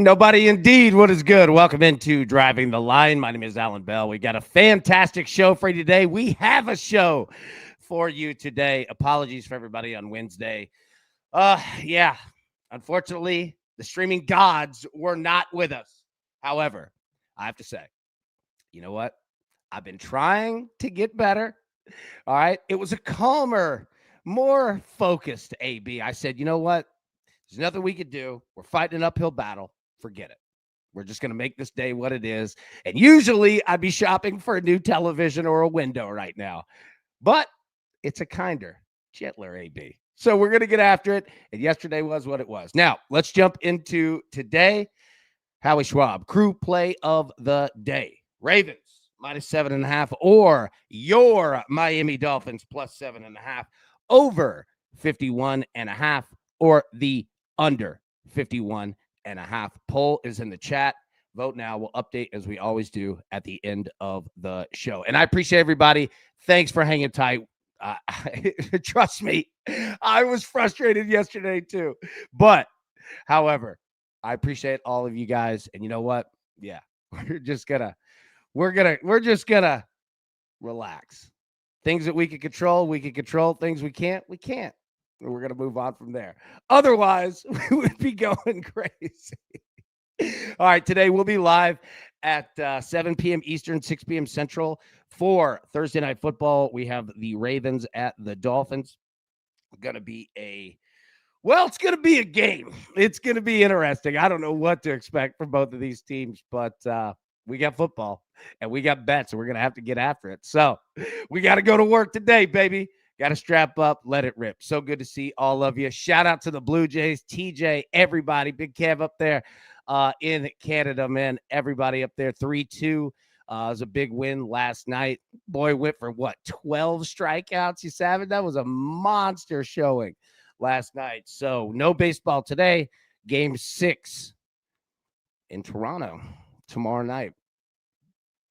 Nobody indeed. What is good? Welcome into Driving the Line. My name is Alan Bell. We got a fantastic show for you today. We have a show for you today. Apologies for everybody on Wednesday. Yeah, unfortunately, the streaming gods were not with us. However, I have to say, you know what? I've been trying to get better. All right. It was a calmer, more focused AB. I said, you know what? There's nothing we could do. We're fighting an uphill battle. Forget it. We're just going to make this day what it is. And usually I'd be shopping for a new television or a window right now. But it's a kinder, gentler AB. So we're going to get after it. And yesterday was what it was. Now, let's jump into today. Howie Schwab, crew play of the day. Ravens, -7.5, or your Miami Dolphins, +7.5, over 51.5, or the under 51.5. Poll is in the chat. Vote now. We'll update as we always do at the end of the show. And I appreciate everybody. Thanks for hanging tight. Trust me, I was frustrated yesterday too. But, however, I appreciate all of you guys. And you know what? Yeah, we're just gonna relax. Things that we can control, we can control. Things we can't. And we're gonna move on from there. Otherwise, we would be going crazy. All right, today we'll be live at 7 p.m. Eastern, 6 p.m. Central for Thursday Night Football. We have the Ravens at the Dolphins. It's going to be a game. It's going to be interesting. I don't know what to expect from both of these teams, but we got football and we got bets, and we're going to have to get after it. So we got to go to work today, baby. Got to strap up, let it rip. So good to see all of you. Shout out to the Blue Jays, TJ, everybody. Big Kev up there in Canada, man. Everybody up there. 3-2. It was a big win last night. Boy went for, 12 strikeouts, you savage? That was a monster showing last night. So no baseball today. Game 6 in Toronto tomorrow night.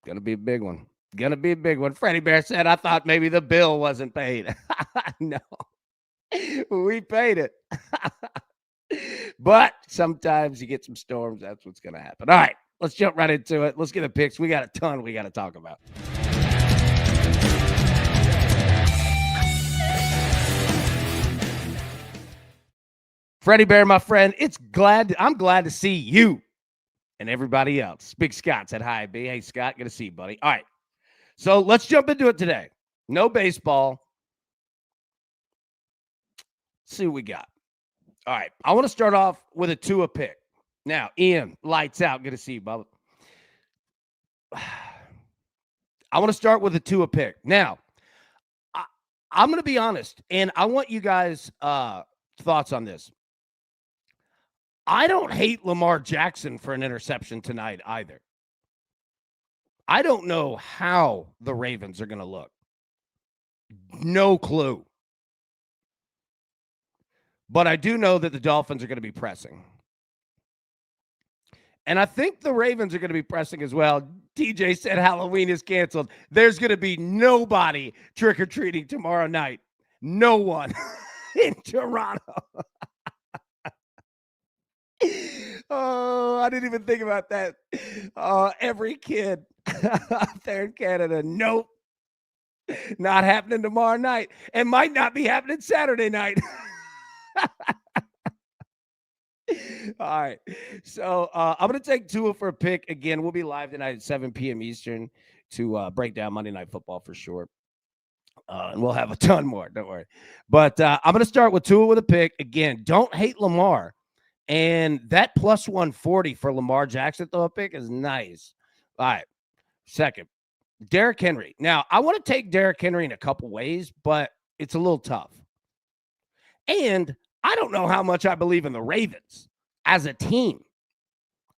Gonna be a big one. Freddie Bear said, I thought maybe the bill wasn't paid. No, we paid it. But sometimes you get some storms. That's what's going to happen. All right, let's jump right into it. Let's get the picks. We got a ton we got to talk about. Freddie Bear, my friend, I'm glad to see you and everybody else. Big Scott said hi, B. Hey, Scott, good to see you, buddy. All right, so let's jump into it today. No baseball. Let's see what we got. All right, I want to start off with a Tua pick. Now, Ian, lights out. Good to see you, Bubba. I want to start with a Tua pick. Now, I'm going to be honest, and I want you guys' thoughts on this. I don't hate Lamar Jackson for an interception tonight either. I don't know how the Ravens are going to look. No clue. But I do know that the Dolphins are going to be pressing. And I think the Ravens are going to be pressing as well. DJ said Halloween is canceled. There's going to be nobody trick-or-treating tomorrow night. No one in Toronto. Oh, I didn't even think about that. Every kid out there in Canada, nope. Not happening tomorrow night. And might not be happening Saturday night. All right. So I'm going to take Tua for a pick. Again, we'll be live tonight at 7 p.m. Eastern to break down Monday Night Football for sure. And we'll have a ton more. Don't worry. But I'm going to start with Tua with a pick. Again, don't hate Lamar. And that plus 140 for Lamar Jackson throw a pick is nice. All right. Second, Derrick Henry. Now, I want to take Derrick Henry in a couple ways, but it's a little tough. And I don't know how much I believe in the Ravens as a team.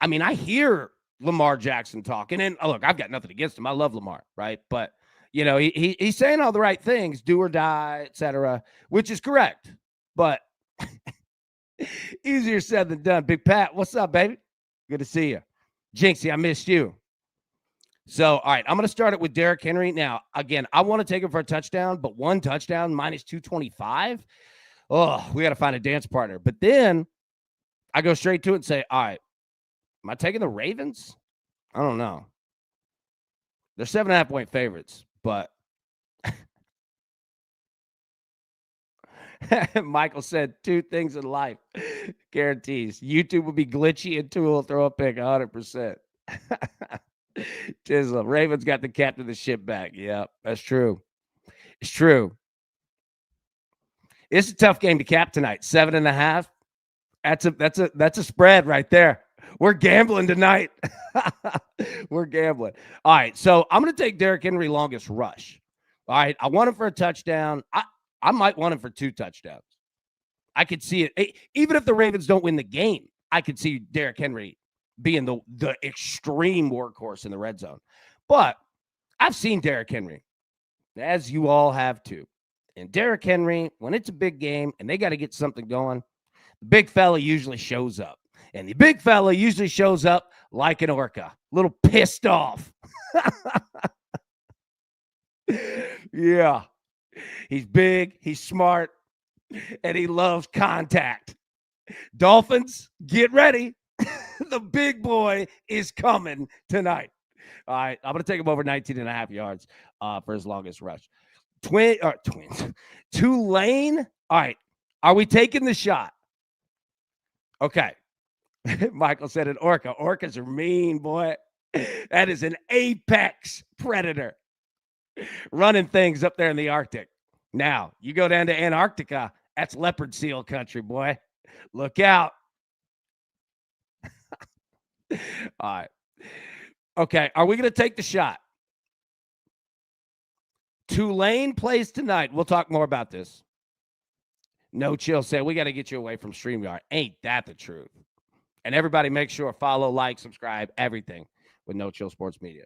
I mean, I hear Lamar Jackson talking, and look, I've got nothing against him. I love Lamar, right? But, you know, he's saying all the right things, do or die, etc., which is correct. But easier said than done. Big Pat, what's up, baby? Good to see you. Jinxie, I missed you. So, all right, I'm going to start it with Derrick Henry. Now, again, I want to take him for a touchdown, but one touchdown minus 225. Oh, we got to find a dance partner. But then I go straight to it and say, all right, Am I taking the Ravens? I don't know. They're 7.5-point favorites, but Michael said 2 things in life guarantees. YouTube will be glitchy and 2 will throw a pick 100%. Chisholm, Ravens got the captain of the ship back. Yeah, that's true. It's true. It's a tough game to cap tonight. 7.5. That's a spread right there. We're gambling tonight. We're gambling. All right, so I'm going to take Derrick Henry longest rush. All right, I want him for a touchdown. I might want him for 2 touchdowns. I could see it. Even if the Ravens don't win the game, I could see Derrick Henry being the extreme workhorse in the red zone. But I've seen Derrick Henry, as you all have too. And Derrick Henry, when it's a big game and they got to get something going, the big fella usually shows up. And the big fella usually shows up like an orca, a little pissed off. Yeah. He's big, he's smart, and he loves contact. Dolphins, get ready. The big boy is coming tonight. All right, I'm going to take him over 19.5 yards for his longest rush. Twins. Tulane. All right, are we taking the shot? Okay. Michael said an orca. Orcas are mean, boy. That is an apex predator running things up there in the Arctic. Now, you go down to Antarctica, that's leopard seal country, boy. Look out. All right. Okay, are we going to take the shot? Tulane plays tonight. We'll talk more about this. No Chill said, we got to get you away from StreamYard. Ain't that the truth? And everybody make sure, follow, like, subscribe, everything with No Chill Sports Media.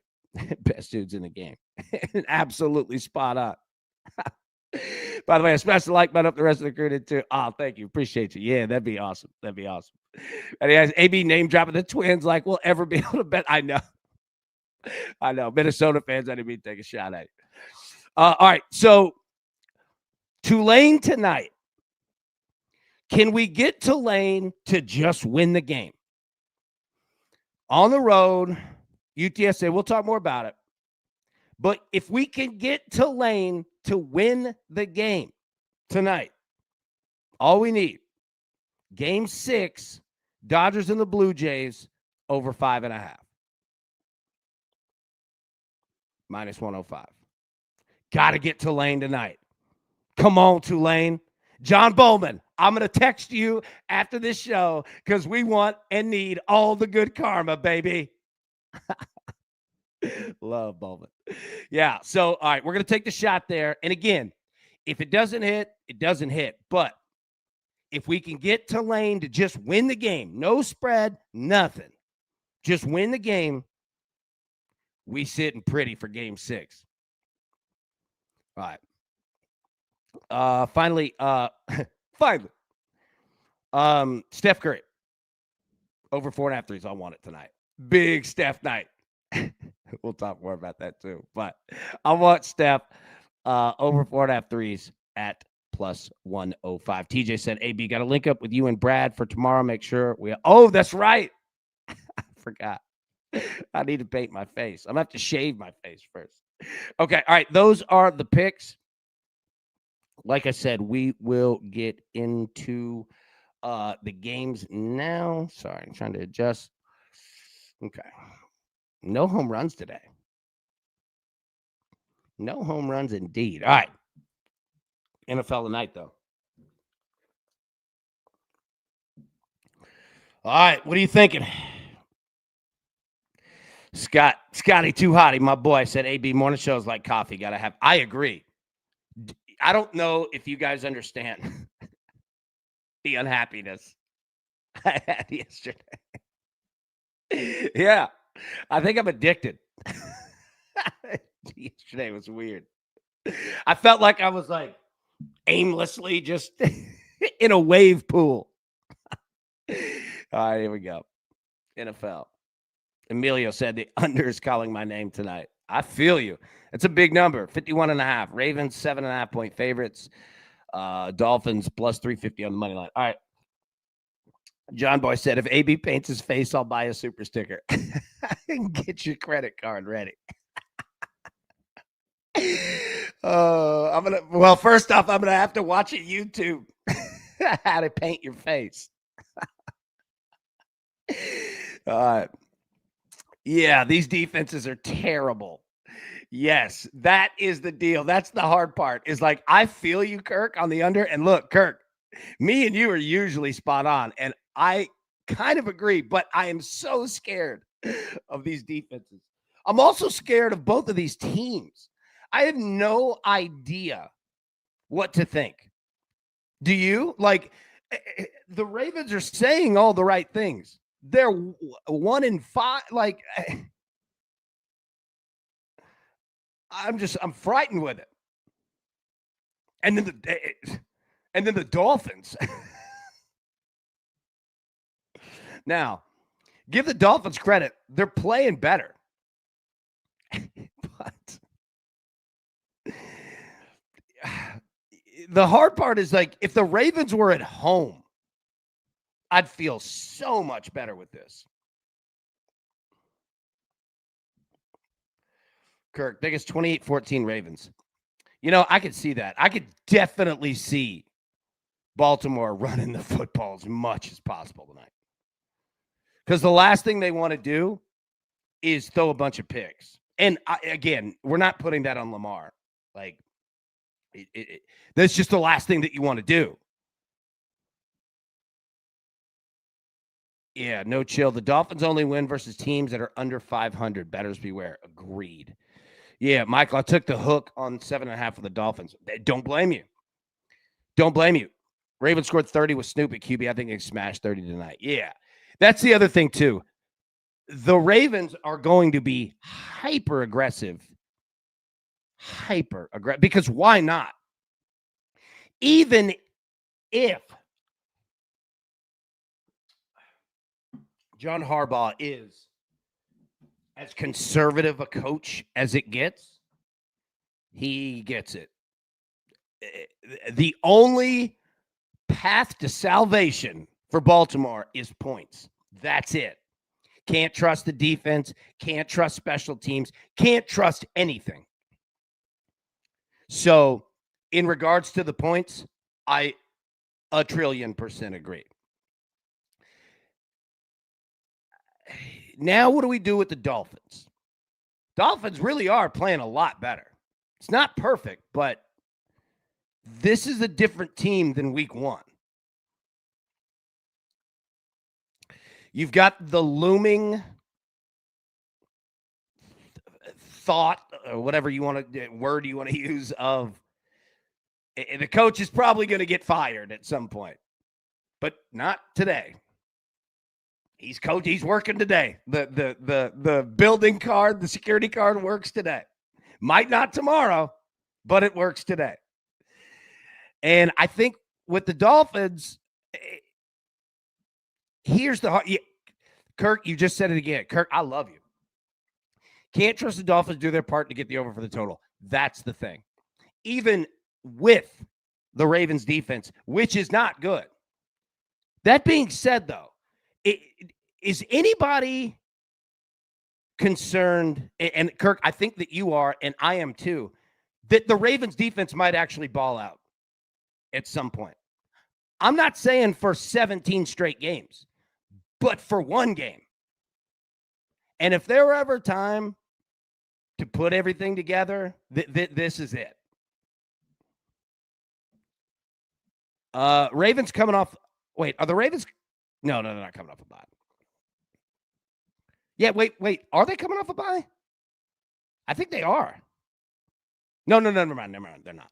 Best dudes in the game. Absolutely spot on. By the way, I smashed the like button up. The rest of the crew did too. Oh, thank you. Appreciate you. Yeah, that'd be awesome. That'd be awesome. And he has AB name dropping the Twins like we'll ever be able to bet. I know. I know. Minnesota fans, I didn't mean to take a shot at it. All right. So Tulane tonight. Can we get Tulane to just win the game? On the road, UTSA, we'll talk more about it. But if we can get Tulane to win the game tonight, all we need, Game 6, Dodgers and the Blue Jays over 5.5. Minus 105. Got to get Tulane tonight. Come on, Tulane. John Bowman, I'm going to text you after this show because we want and need all the good karma, baby. Love Bowman. Yeah, so, all right, we're going to take the shot there. And again, if it doesn't hit, it doesn't hit. But if we can get Tulane to just win the game, no spread, nothing, just win the game, we sitting pretty for Game 6. All right. Finally, Steph Curry over 4.5 threes. I want it tonight. Big Steph night. We'll talk more about that too. But I want Steph over 4.5 threes at plus 105. TJ said, AB, got to link up with you and Brad for tomorrow. Make sure we. Oh, that's right. I forgot. I need to paint my face. I'm going to have to shave my face first. Okay. All right. Those are the picks. Like I said, we will get into the games now. Sorry, I'm trying to adjust. Okay. No home runs today. No home runs indeed. All right. NFL tonight, though. All right. What are you thinking? Scotty Too Hotty, my boy, said, AB, morning shows like coffee. Got to have. I agree. I don't know if you guys understand the unhappiness I had yesterday. Yeah, I think I'm addicted. Yesterday was weird. I felt like I was like aimlessly just in a wave pool. All right, here we go. NFL. Emilio said the under is calling my name tonight. I feel you. It's a big number. 51.5. Ravens, 7.5-point favorites. Dolphins plus 350 on the money line. All right. John Boy said, if AB paints his face, I'll buy a super sticker. Get your credit card ready. Well, first off, I'm gonna have to watch a YouTube how to paint your face. Yeah, these defenses are terrible. Yes, that is the deal. That's the hard part. Is like, I feel you, Kirk, on the under. And look, Kirk, me and you are usually spot on. And I kind of agree, but I am so scared of these defenses. I'm also scared of both of these teams. I have no idea what to think. Do you? Like, the Ravens are saying all the right things. They're 1-5. Like, I'm frightened with it. And then the Dolphins. Now, give the Dolphins credit. They're playing better. But the hard part is, like, if the Ravens were at home, I'd feel so much better with this. Kirk, biggest 28-14 Ravens. You know, I could see that. I could definitely see Baltimore running the football as much as possible tonight. Because the last thing they want to do is throw a bunch of picks. And again, we're not putting that on Lamar. Like, that's just the last thing that you want to do. Yeah, no chill. The Dolphins only win versus teams that are under 500. Bettors beware. Agreed. Yeah, Michael, I took the hook on 7.5 for the Dolphins. Don't blame you. Don't blame you. Ravens scored 30 with Snoop at QB. I think they smashed 30 tonight. Yeah, that's the other thing, too. The Ravens are going to be hyper aggressive. Because why not? Even if John Harbaugh is as conservative a coach as it gets, he gets it. The only path to salvation for Baltimore is points. That's it. Can't trust the defense, can't trust special teams, can't trust anything. So, in regards to the points, I 1,000,000,000% agree. Now, what do we do with the Dolphins? Dolphins really are playing a lot better. It's not perfect, but this is a different team than week 1. You've got the looming thought, or whatever you want to word you want to use, of the coach is probably going to get fired at some point, but not today. He's working today. The building card, the security card works today. Might not tomorrow, but it works today. And I think with the Dolphins, here's the hard. Kirk, you just said it again. Kirk, I love you. Can't trust the Dolphins to do their part to get the over for the total. That's the thing. Even with the Ravens defense, which is not good. That being said, though, is anybody concerned, and Kirk, I think that you are, and I am too, that the Ravens defense might actually ball out at some point? I'm not saying for 17 straight games, but for one game. And if there were ever time to put everything together, this is it. Ravens coming off. Wait, are the Ravens? No, they're not coming off a bye. Yeah, wait. Are they coming off a bye? I think they are. No, never mind. They're not.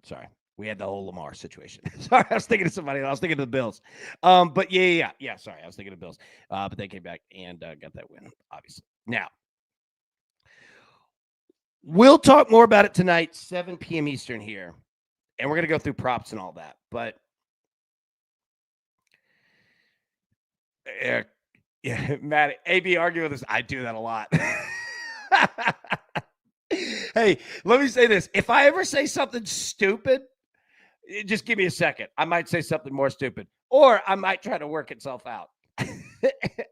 Sorry. We had the whole Lamar situation. Sorry, I was thinking of somebody else. I was thinking of the Bills. But yeah. Sorry, I was thinking of Bills. But they came back and got that win, obviously. Now, we'll talk more about it tonight, 7 p.m. Eastern here. And we're going to go through props and all that. But yeah, Matt, AB argue with us. I do that a lot. Hey, let me say this. If I ever say something stupid, just give me a second. I might say something more stupid. Or I might try to work itself out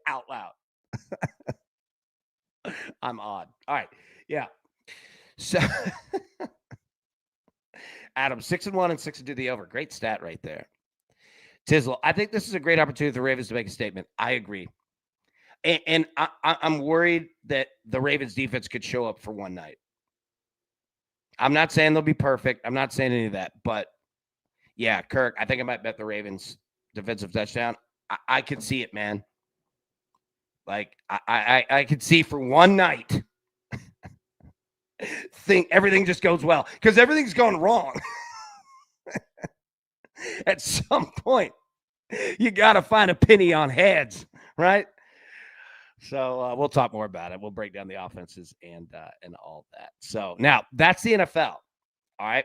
out loud. I'm odd. All right. Yeah. So Adam, 6-1 and 6-2 the over. Great stat right there. Tizzle, I think this is a great opportunity for the Ravens to make a statement. I agree. And I'm worried that the Ravens defense could show up for one night. I'm not saying they'll be perfect. I'm not saying any of that. But, yeah, Kirk, I think I might bet the Ravens defensive touchdown. I could see it, man. Like, I could see for one night think everything just goes well because everything's going wrong. At some point, you got to find a penny on heads, right? So we'll talk more about it. We'll break down the offenses and all that. So now that's the NFL. All right.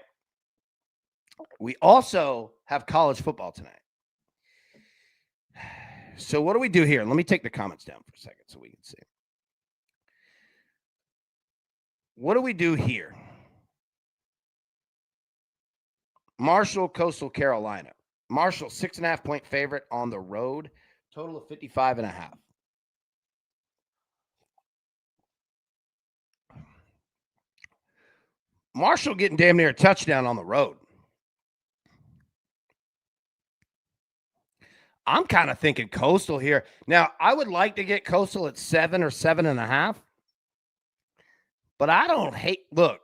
We also have college football tonight. So what do we do here? Let me take the comments down for a second so we can see. What do we do here? Marshall, Coastal Carolina. Marshall, 6.5-point favorite on the road. Total of 55.5. Marshall getting damn near a touchdown on the road. I'm kind of thinking Coastal here. Now, I would like to get Coastal at 7 or 7.5. But I don't hate. Look,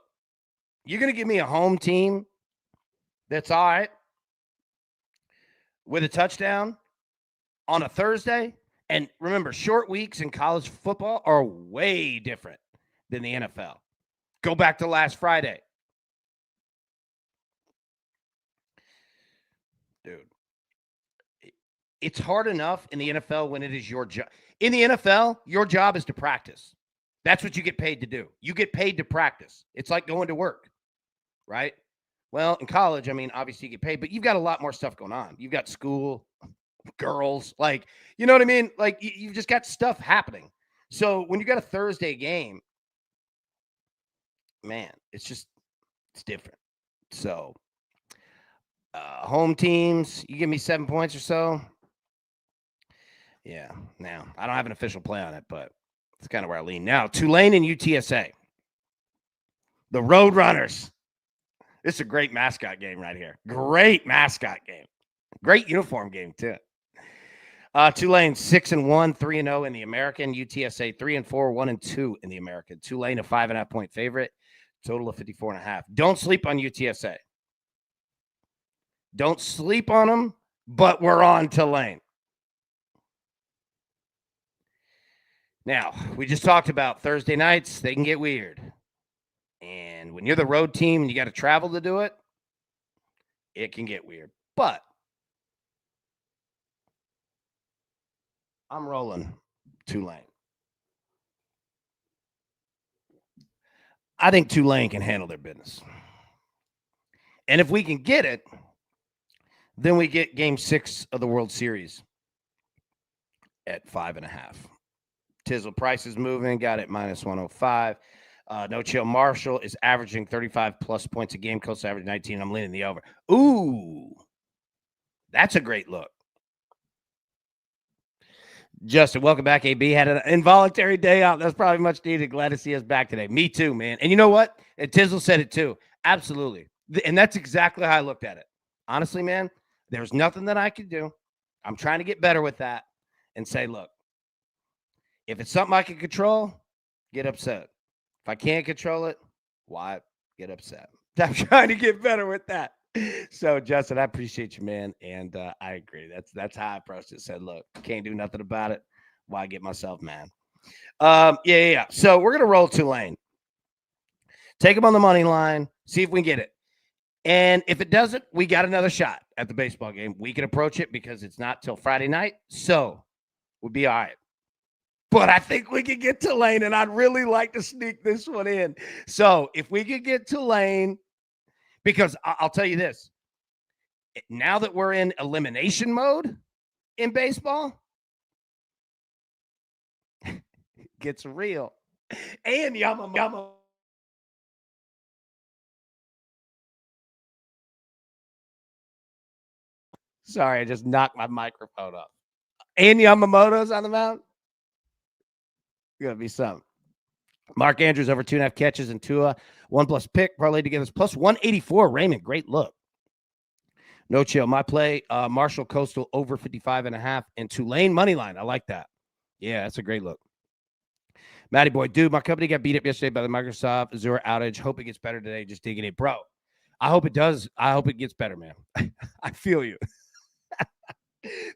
you're going to give me a home team that's all right with a touchdown on a Thursday. And remember, short weeks in college football are way different than the NFL. Go back to last Friday. Dude, it's hard enough in the NFL when it is your job. In the NFL, your job is to practice. That's what you get paid to do. You get paid to practice. It's like going to work, right? Well, in college, I mean, obviously you get paid, but you've got a lot more stuff going on. You've got school, girls, like, you know what I mean? Like, you've just got stuff happening. So when you got a Thursday game, man, it's different. So home teams, you give me 7 points or so. Yeah, now I don't have an official play on it, but it's kind of where I lean. Now, Tulane and UTSA, the Roadrunners. This is a great mascot game right here. Great mascot game. Great uniform game, too. Tulane 6-1, 3-0 in the American. UTSA 3-4, 1-2 in the American. Tulane a 5.5-point favorite. Total of 54.5. Don't sleep on UTSA. Don't sleep on them, but we're on Tulane. Now, we just talked about Thursday nights. They can get weird. And when you're the road team and you got to travel to do it, it can get weird. But I'm rolling Tulane. I think Tulane can handle their business. And if we can get it, then we get game 6 of the World Series at 5.5. Tizzle price is moving, got it -105. No chill. Marshall is averaging 35 plus points a game. Coastal average 19. I'm leaning the over. Ooh, that's a great look. Justin, welcome back. AB had an involuntary day out. That's probably much needed. Glad to see us back today. Me too, man. And you know what? And Tizzle said it too. Absolutely. And that's exactly how I looked at it. Honestly, man, there's nothing that I could do. I'm trying to get better with that and say, look, if it's something I can control, get upset. If I can't control it, why get upset? I'm trying to get better with that. So, Justin, I appreciate you, man, and I agree. That's how I approached it. Said, look, can't do nothing about it. Why get myself mad? Yeah. So we're gonna roll Tulane. Take them on the money line. See if we can get it. And if it doesn't, we got another shot at the baseball game. We can approach it because it's not till Friday night, so we'll be all right. But I think we can get Tulane, and I'd really like to sneak this one in. So if we could get Tulane, because I'll tell you this, now that we're in elimination mode in baseball, it gets real. And Yama. Sorry, I just knocked my microphone up. And Yamamoto's on the mound. Gonna be something. Mark Andrews over 2.5 catches and Tua 1+ pick parlay together plus 184. Raymond, great look. No chill. My play, Marshall Coastal over 55.5 and Tulane money line. I like that. Yeah, that's a great look. Matty boy, dude, my company got beat up yesterday by the Microsoft Azure outage. Hope it gets better today. Just digging it, bro. I hope it does. I hope it gets better, man. I feel you.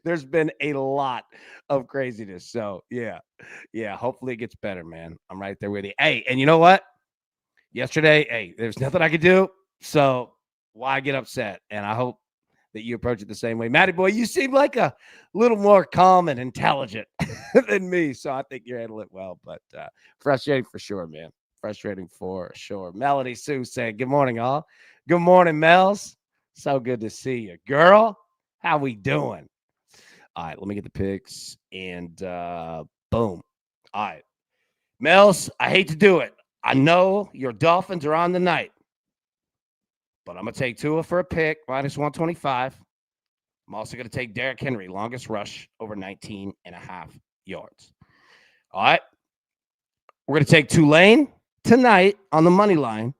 There's been a lot of craziness. So, yeah. Hopefully it gets better, man. I'm right there with you. Hey, and you know what? Yesterday, hey, there's nothing I could do. So, why get upset? And I hope that you approach it the same way. Matty boy, you seem like a little more calm and intelligent than me. So, I think you handle it well. But frustrating for sure, man. Frustrating for sure. Melanie Sue saying, good morning, all. Good morning, Mels. So good to see you. Girl, how we doing? All right, let me get the picks and boom. All right. Mels, I hate to do it. I know your Dolphins are on the night, but I'm going to take Tua for a pick, minus 125. I'm also going to take Derrick Henry, longest rush, over 19.5 yards. All right. We're going to take Tulane tonight on the money line,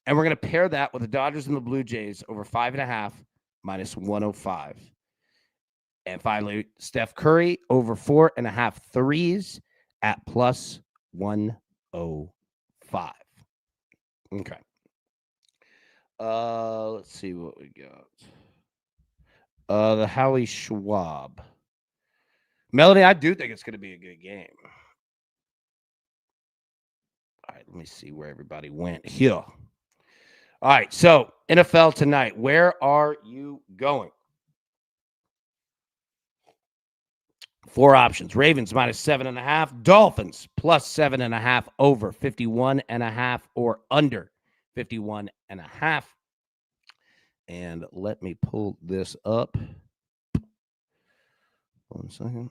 and we're going to pair that with the Dodgers and the Blue Jays over 5.5, minus 105. And finally, Steph Curry over 4.5 threes at plus 105. Okay. Let's see what we got. The Howie Schwab. Melanie, I do think it's going to be a good game. All right, let me see where everybody went here. All right, so NFL tonight. Where are you going? 4 options. Ravens minus 7.5. Dolphins plus 7.5 over 51.5 or under 51.5. And let me pull this up. 1 second.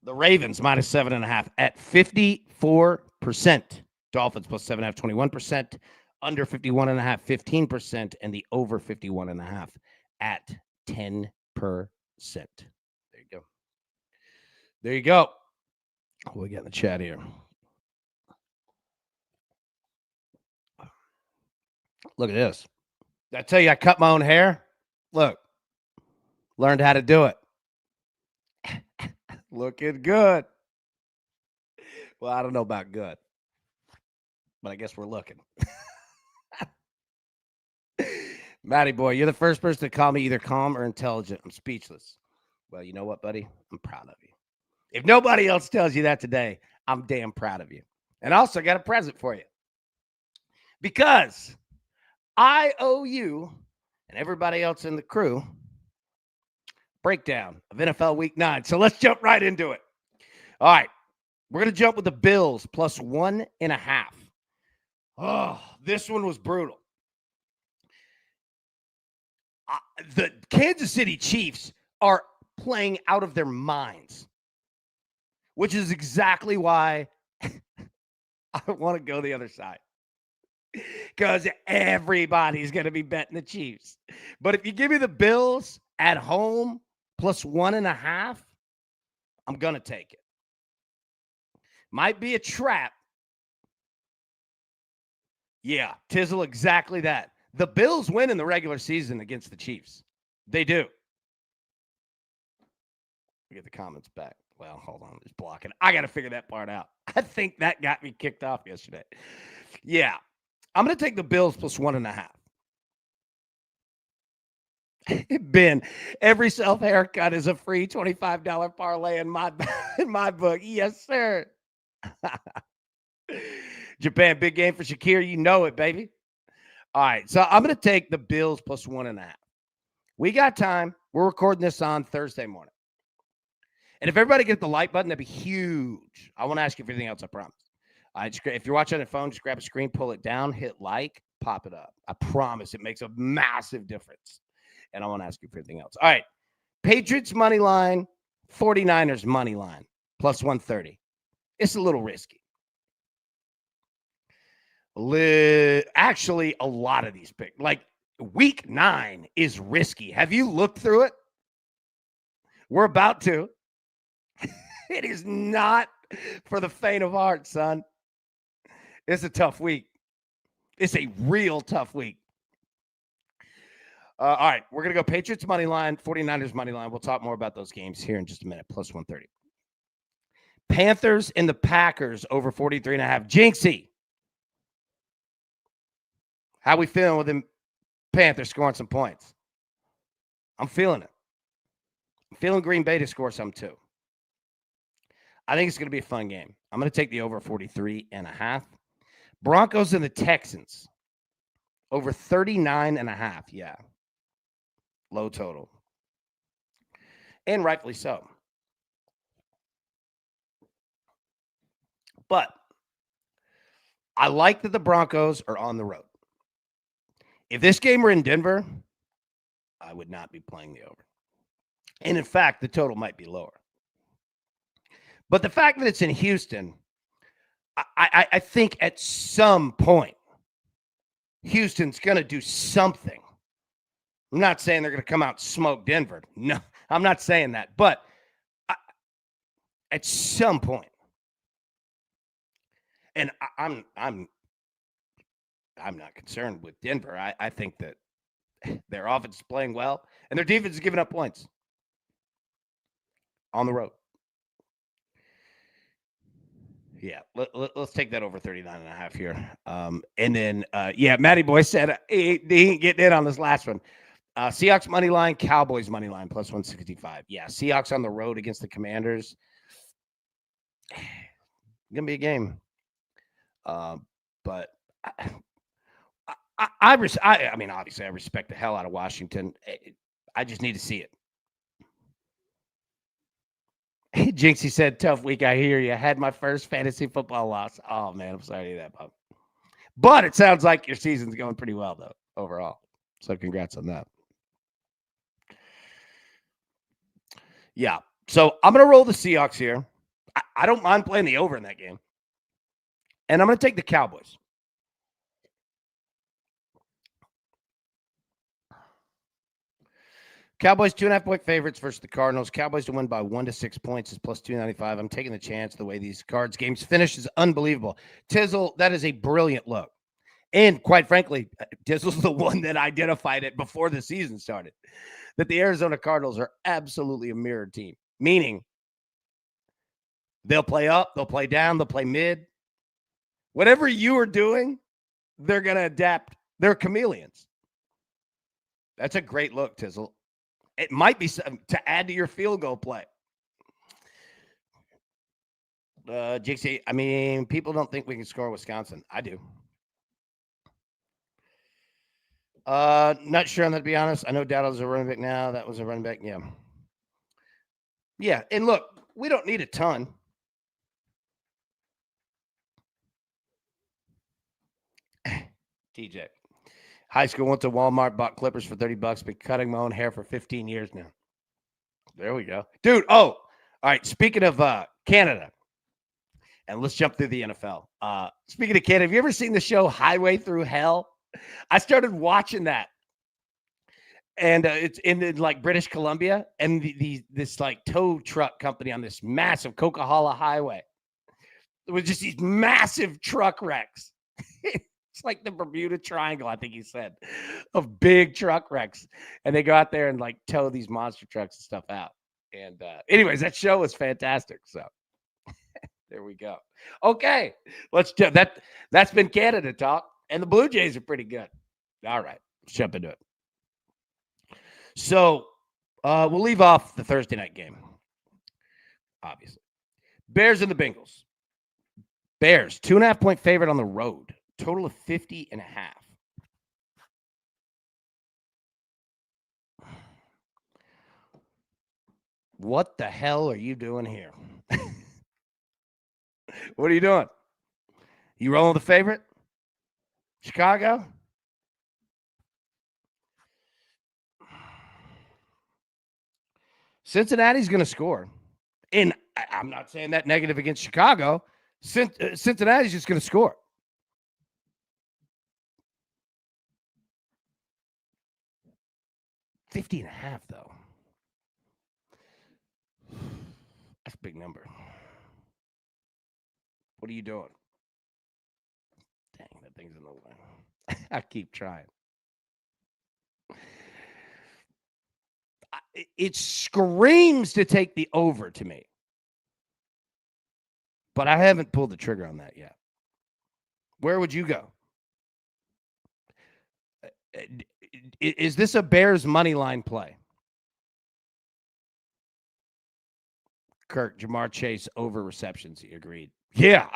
The Ravens minus 7.5 at 54%. Dolphins plus 7.5, 21%. Under 51.5, 15%. And the over 51.5 at 10%. There you go. There you go. What we got in the chat here? Look at this. Did I tell you I cut my own hair? Look. Learned how to do it. Looking good. Well, I don't know about good, but I guess we're looking. Matty boy, you're the first person to call me either calm or intelligent. I'm speechless. Well, you know what, buddy? I'm proud of you. If nobody else tells you that today, I'm damn proud of you. And also, I got a present for you. Because I owe you and everybody else in the crew breakdown of NFL Week 9. So let's jump right into it. All right. We're going to jump with the Bills plus 1.5. Oh, this one was brutal. The Kansas City Chiefs are playing out of their minds, which is exactly why I want to go the other side. Because everybody's going to be betting the Chiefs. But if you give me the Bills at home plus 1.5, I'm going to take it. Might be a trap. Yeah, Tizzle, exactly that. The Bills win in the regular season against the Chiefs. They do. We get the comments back. Well, hold on. It's blocking. I got to figure that part out. I think that got me kicked off yesterday. Yeah. I'm going to take the Bills plus 1.5. Ben, every self-haircut is a free $25 parlay in my book. Yes, sir. Japan, big game for Shakir. You know it, baby. All right, so I'm going to take the Bills plus 1.5. We got time. We're recording this on Thursday morning. And if everybody gets the like button, that'd be huge. I want to ask you for anything else, I promise. If you're watching on your phone, just grab a screen, pull it down, hit like, pop it up. I promise it makes a massive difference. And I want to ask you for anything else. All right, Patriots money line, 49ers money line, plus 130. It's a little risky. Actually, a lot of these picks. Like week 9 is risky. Have you looked through it? We're about to. It is not for the faint of heart, son. It's a tough week. It's a real tough week. All right, we're going to go Patriots money line, 49ers money line. We'll talk more about those games here in just a minute, plus 130. Panthers and the Packers over 43.5. Jinxie. How we feeling with them Panthers scoring some points? I'm feeling it. I'm feeling Green Bay to score some too. I think it's going to be a fun game. I'm going to take the over 43.5. Broncos and the Texans over 39.5. Yeah. Low total. And rightfully so. But I like that the Broncos are on the road. If this game were in Denver, I would not be playing the over. And in fact, the total might be lower. But the fact that it's in Houston, I think at some point, Houston's going to do something. I'm not saying they're going to come out and smoke Denver. No, I'm not saying that. But at some point, and I'm not concerned with Denver. I think that their offense is playing well, and their defense is giving up points on the road. Yeah, let's take that over 39.5 here. And then, Matty Boy said he ain't getting in on this last one. Seahawks money line, Cowboys money line, plus 165. Yeah, Seahawks on the road against the Commanders. Going to be a game. But I mean, obviously, I respect the hell out of Washington. I just need to see it. Jinxie said, tough week. I hear you. I had my first fantasy football loss. Oh, man, I'm sorry to hear that, Bob. But it sounds like your season's going pretty well, though, overall. So congrats on that. Yeah. So I'm going to roll the Seahawks here. I don't mind playing the over in that game. And I'm going to take the Cowboys. Cowboys 2.5-point favorites versus the Cardinals. Cowboys to win by 1 to 6 points is plus 295. I'm taking the chance. The way these Cards games finish is unbelievable. Tizzle, that is a brilliant look. And quite frankly, Tizzle's the one that identified it before the season started, that the Arizona Cardinals are absolutely a mirrored team, meaning they'll play up, they'll play down, they'll play mid. Whatever you are doing, they're going to adapt. They're chameleons. That's a great look, Tizzle. It might be to add to your field goal play. Jixie, I mean, people don't think we can score Wisconsin. I do. Not sure on that, to be honest. I know Dowdle's a running back now. That was a running back. Yeah. Yeah. And look, we don't need a ton. TJ. High school, went to Walmart, bought clippers for $30, been cutting my own hair for 15 years now. There we go. Dude, all right, speaking of Canada, and let's jump through the NFL. Speaking of Canada, have you ever seen the show Highway Through Hell? I started watching that. And it's in like British Columbia, and this like tow truck company on this massive Coca-Cola highway. It was just these massive truck wrecks. It's like the Bermuda Triangle, I think he said, of big truck wrecks. And they go out there and like tow these monster trucks and stuff out. And anyways, that show was fantastic. So there we go. Okay, let's do that. That's been Canada talk. And the Blue Jays are pretty good. All right, let's jump into it. So we'll leave off the Thursday night game, obviously. Bears and the Bengals. Bears, 2.5-point favorite on the road. Total of 50.5. What the hell are you doing here? What are you doing? You rolling the favorite? Chicago? Cincinnati's going to score. And I'm not saying that negative against Chicago. Cincinnati's just going to score. 50.5, though. That's a big number. What are you doing? Dang, that thing's in the way. I keep trying. It screams to take the over to me, but I haven't pulled the trigger on that yet. Where would you go? Is this a Bears money line play? Kirk, Jamar Chase over receptions. He agreed. Yeah,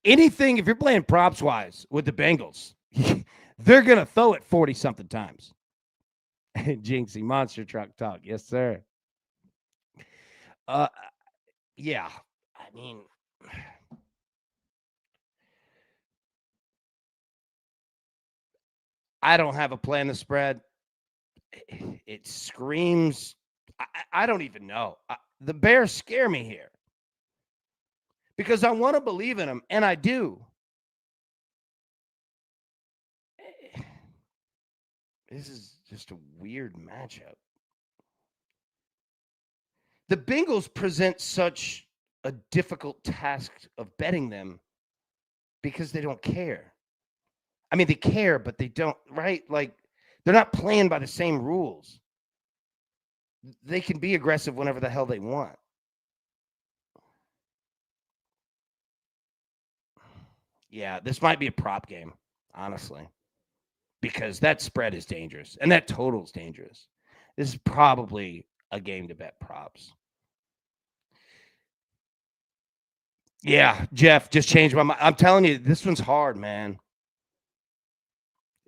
anything, if you're playing props wise with the Bengals, they're going to throw it 40 something times. Jinxie, monster truck talk. Yes, sir. Yeah, I mean, I don't have a plan to spread. It screams. I don't even know. The Bears scare me here because I want to believe in them, and I do. This is just a weird matchup. The Bengals present such a difficult task of betting them because they don't care. I mean, they care, but they don't, right? Like, they're not playing by the same rules. They can be aggressive whenever the hell they want. Yeah, this might be a prop game, honestly, because that spread is dangerous and that total is dangerous. This is probably a game to bet props. Yeah, Jeff, just changed my mind. I'm telling you, this one's hard, man.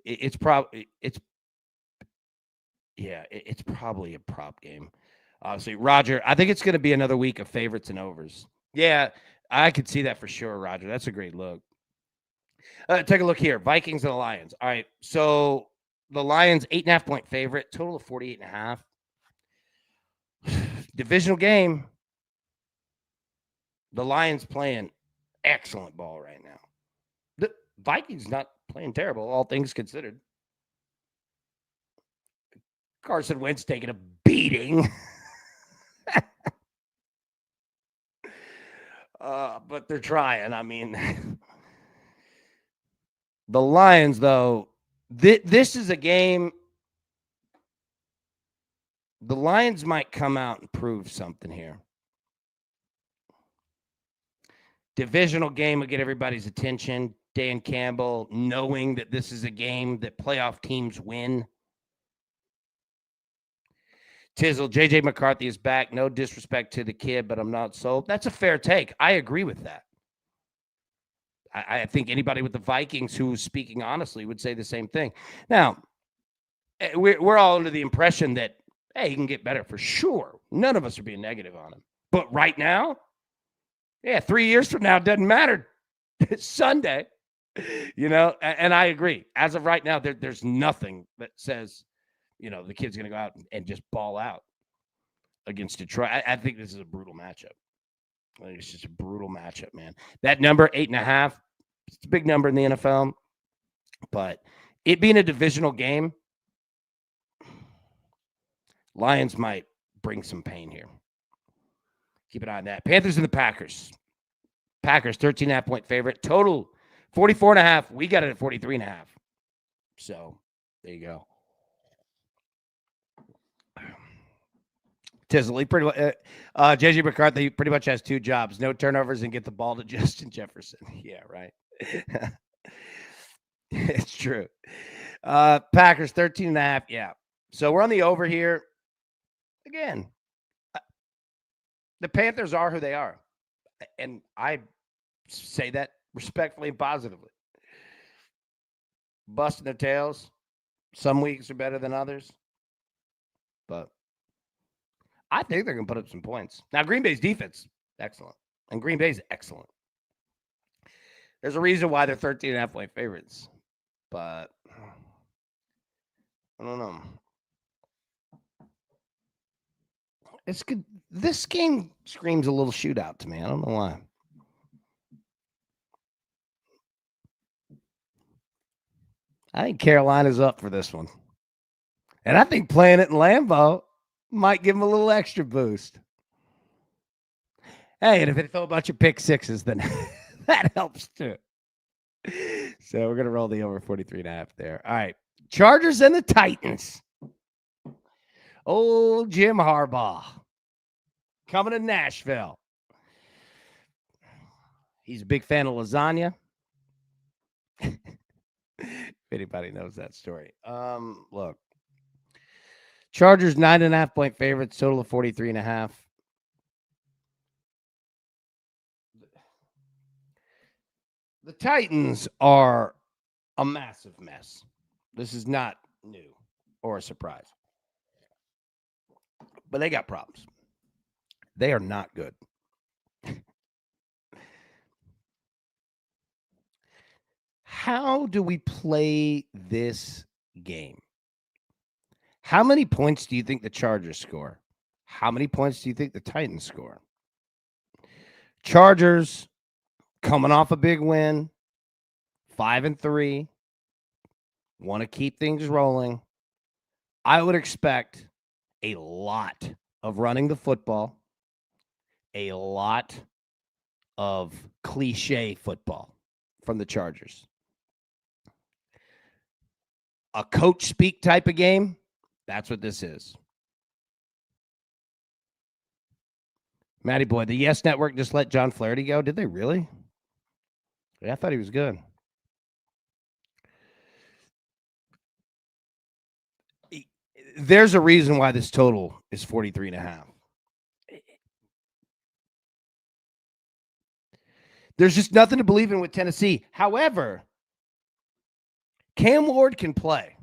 It's probably it's probably a prop game. Obviously, Roger, I think it's going to be another week of favorites and overs. Yeah, I could see that for sure, Roger. That's a great look. Take a look here. Vikings and the Lions. All right, so the Lions 8.5-point favorite, total of 48.5. Divisional game. The Lions playing excellent ball right now. The Vikings not playing terrible, all things considered. Carson Wentz taking a beating. But they're trying. I mean, the Lions, though, this is a game. The Lions might come out and prove something here. Divisional game will get everybody's attention. Dan Campbell knowing that this is a game that playoff teams win. Tizzle, J.J. McCarthy is back. No disrespect to the kid, but I'm not sold. That's a fair take. I agree with that. I think anybody with the Vikings who's speaking honestly would say the same thing. Now, we're all under the impression that, hey, he can get better for sure. None of us are being negative on him. But right now, 3 years from now, it doesn't matter. It's Sunday, and I agree. As of right now, there's nothing that says, the kid's going to go out and just ball out against Detroit. I think this is a brutal matchup. I think it's just a brutal matchup, man. That number, 8.5, it's a big number in the NFL, but it being a divisional game, Lions might bring some pain here. Keep an eye on that. Panthers and the Packers. Packers, 13.5-point favorite. Total, 44.5. We got it at 43.5. So, there you go. Tizzle, J.J. McCarthy pretty much has two jobs. No turnovers and get the ball to Justin Jefferson. Yeah, right. It's true. Packers, 13.5. Yeah. So we're on the over here. Again, the Panthers are who they are. And I say that respectfully and positively. Busting their tails. Some weeks are better than others. But I think they're going to put up some points. Now, Green Bay's defense, excellent. And Green Bay's excellent. There's a reason why they're 13.5-point favorites. But I don't know. It's good. This game screams a little shootout to me. I don't know why. I think Carolina's up for this one. And I think playing it in Lambeau might give him a little extra boost. Hey, and if they throw a bunch of pick sixes, then that helps too. So we're going to roll the over 43.5 there. All right. Chargers and the Titans. Old Jim Harbaugh coming to Nashville. He's a big fan of lasagna. If anybody knows that story. Look. Chargers 9.5-point favorites, total of 43.5. The Titans are a massive mess. This is not new or a surprise. But they got problems. They are not good. How do we play this game? How many points do you think the Chargers score? How many points do you think the Titans score? Chargers coming off a big win, 5-3, want to keep things rolling. I would expect a lot of running the football, a lot of cliche football from the Chargers. A coach speak type of game, that's what this is. Matty boy, the Yes Network just let John Flaherty go. Did they really? Yeah, I thought he was good. There's a reason why this total is 43.5. There's just nothing to believe in with Tennessee. However, Cam Ward can play.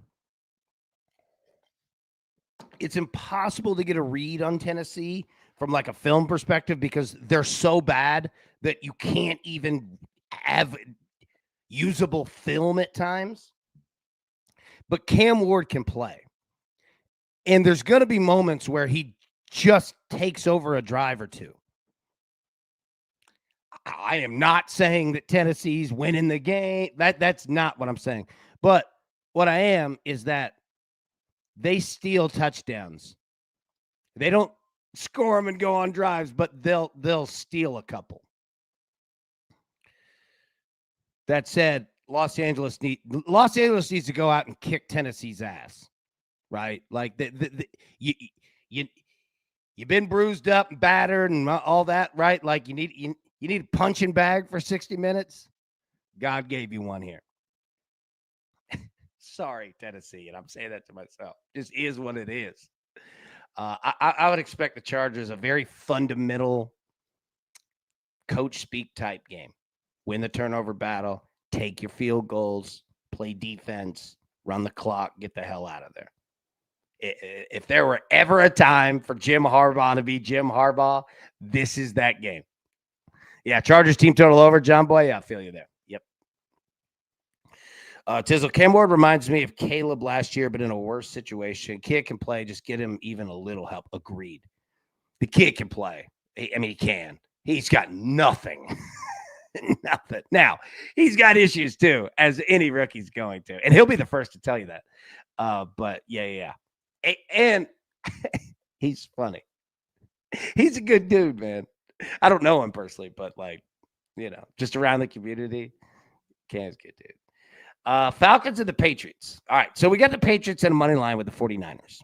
It's impossible to get a read on Tennessee from like a film perspective because they're so bad that you can't even have usable film at times. But Cam Ward can play. And there's going to be moments where he just takes over a drive or two. I am not saying that Tennessee's winning the game. That's not what I'm saying. But what I am is that they steal touchdowns. They don't score them and go on drives, but they'll steal a couple. That said, Los Angeles needs to go out and kick Tennessee's ass, right? Like you've been bruised up and battered and all that, right? Like you need a punching bag for 60 minutes. God gave you one here. Sorry, Tennessee, and I'm saying that to myself. Just is what it is. I would expect the Chargers a very fundamental coach speak type game. Win the turnover battle, take your field goals, play defense, run the clock, get the hell out of there. If there were ever a time for Jim Harbaugh to be Jim Harbaugh, this is that game. Yeah, Chargers team total over, John Boy. Yeah, I feel you there. Yep. Tizzle, Cam Ward reminds me of Caleb last year, but in a worse situation. Kid can play. Just get him even a little help. Agreed. The kid can play. He can. He's got nothing. Nothing. Now, he's got issues too, as any rookie's going to. And he'll be the first to tell you that. But yeah. And he's funny. He's a good dude, man. I don't know him personally, but just around the community, Cam's good dude. Falcons and the Patriots. All right, so we got the Patriots in a money line with the 49ers.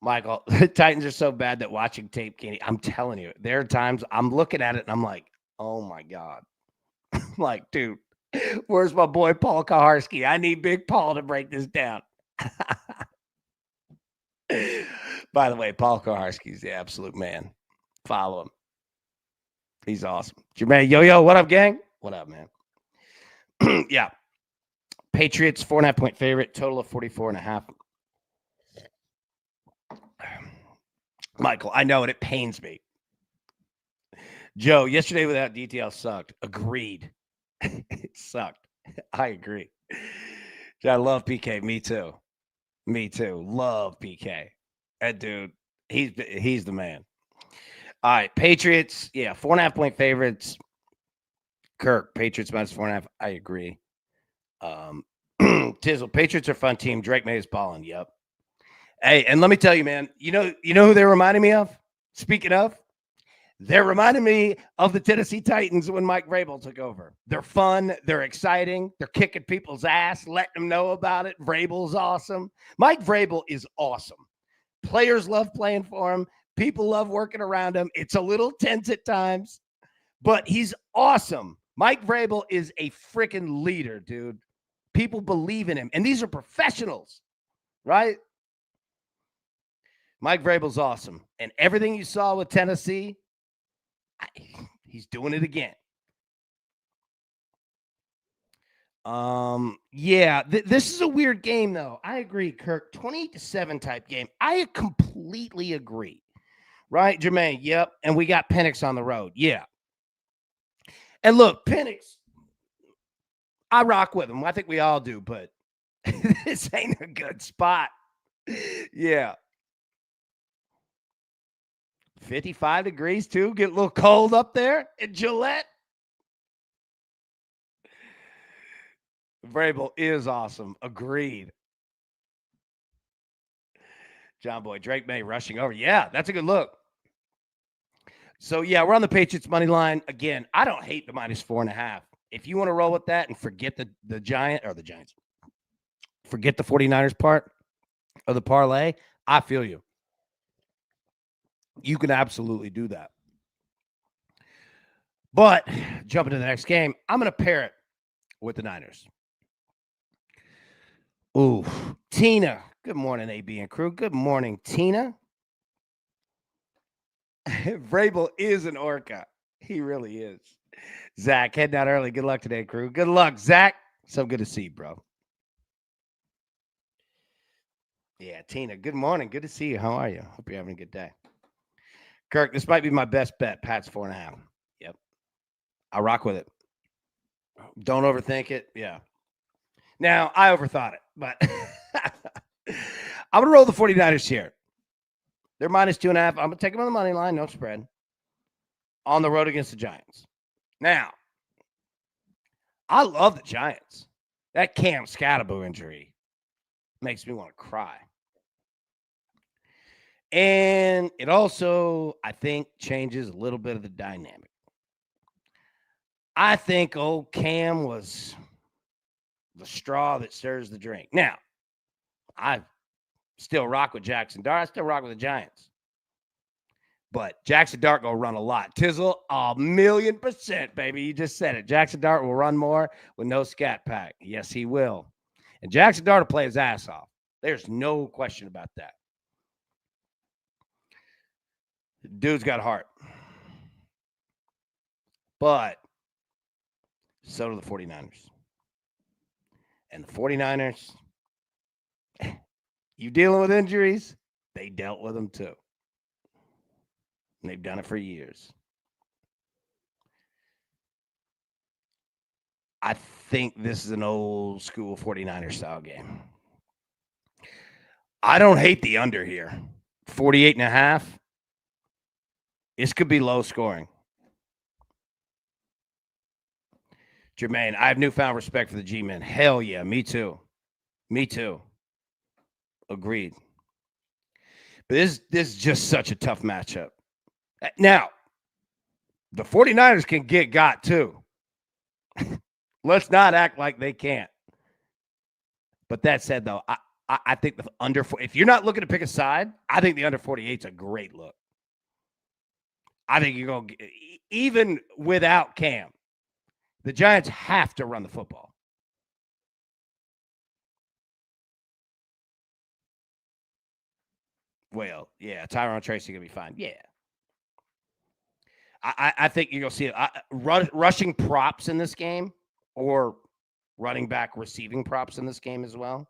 Michael, the Titans are so bad that watching tape can't. I'm telling you, there are times I'm looking at it and I'm like, oh my God. I'm like, dude, where's my boy Paul Kaharski? I need Big Paul to break this down. By the way, Paul Kaharski's the absolute man. Follow him. He's awesome. Jermaine, yo, what up, gang? What up, man? Yeah. Patriots, 4.5-point favorite, total of 44.5. Michael, I know it. It pains me. Joe, yesterday without detail sucked. Agreed. It sucked. I agree. I love PK. Me too. Love PK. That dude, he's the man. All right, Patriots. Yeah, 4.5-point favorites. Kirk, Patriots minus 4.5. I agree. Tizzle, Patriots are a fun team. Drake May is balling. Yep. Hey, and let me tell you, man, you know who they're reminding me of? Speaking of, they're reminding me of the Tennessee Titans when Mike Vrabel took over. They're fun. They're exciting. They're kicking people's ass, letting them know about it. Vrabel's awesome. Mike Vrabel is awesome. Players love playing for him. People love working around him. It's a little tense at times, but he's awesome. Mike Vrabel is a freaking leader, dude. People believe in him. And these are professionals, right? Mike Vrabel's awesome. And everything you saw with Tennessee, he's doing it again. This is a weird game, though. I agree, Kirk. 28-7 type game. I completely agree. Right, Jermaine? Yep. And we got Penix on the road. Yeah. And look, Penix, I rock with him. I think we all do, but this ain't a good spot. Yeah. 55 degrees, too. Get a little cold up there in Gillette. Vrabel is awesome. Agreed. John Boy, Drake May rushing over. Yeah, that's a good look. So, yeah, we're on the Patriots money line. Again, I don't hate the -4.5. If you want to roll with that and forget the Giants, forget the 49ers part of the parlay, I feel you. You can absolutely do that. But jumping to the next game, I'm going to pair it with the Niners. Ooh, Tina. Good morning, AB and crew. Good morning, Tina. Vrabel is an orca. He really is. Zach, heading out early. Good luck today, crew. Good luck, Zach. So good to see you, bro. Yeah, Tina, good morning. Good to see you. How are you? Hope you're having a good day. Kirk, this might be my best bet. Pat's 4.5. Yep. I'll rock with it. Don't overthink it. Yeah. Now, I overthought it, but I'm going to roll the 49ers here. They're -2.5. I'm going to take them on the money line. No spread. On the road against the Giants. Now, I love the Giants. That Cam Scatterbo injury makes me want to cry. And it also, I think, changes a little bit of the dynamic. I think old Cam was the straw that stirs the drink. Now, I still rock with Jackson Dart. I still rock with the Giants. But Jackson Dart will run a lot. Tizzle, 1,000,000%, baby. You just said it. Jackson Dart will run more with no scat pack. Yes, he will. And Jackson Dart will play his ass off. There's no question about that. Dude's got heart. But so do the 49ers. And the 49ers, you dealing with injuries? They dealt with them too. And they've done it for years. I think this is an old school 49er style game. I don't hate the under here. 48.5. This could be low scoring. Jermaine, I have newfound respect for the G-men. Hell yeah, me too. Me too. Agreed. But this is just such a tough matchup. Now, the 49ers can get got too. Let's not act like they can't. But that said, though, I think the under, if you're not looking to pick a side, I think the under 48 is a great look. I think you're going to, even without Cam, the Giants have to run the football. Well, yeah, Tyrone Tracy going to be fine. Yeah. I think you're going to see it. Rushing props in this game or running back receiving props in this game as well.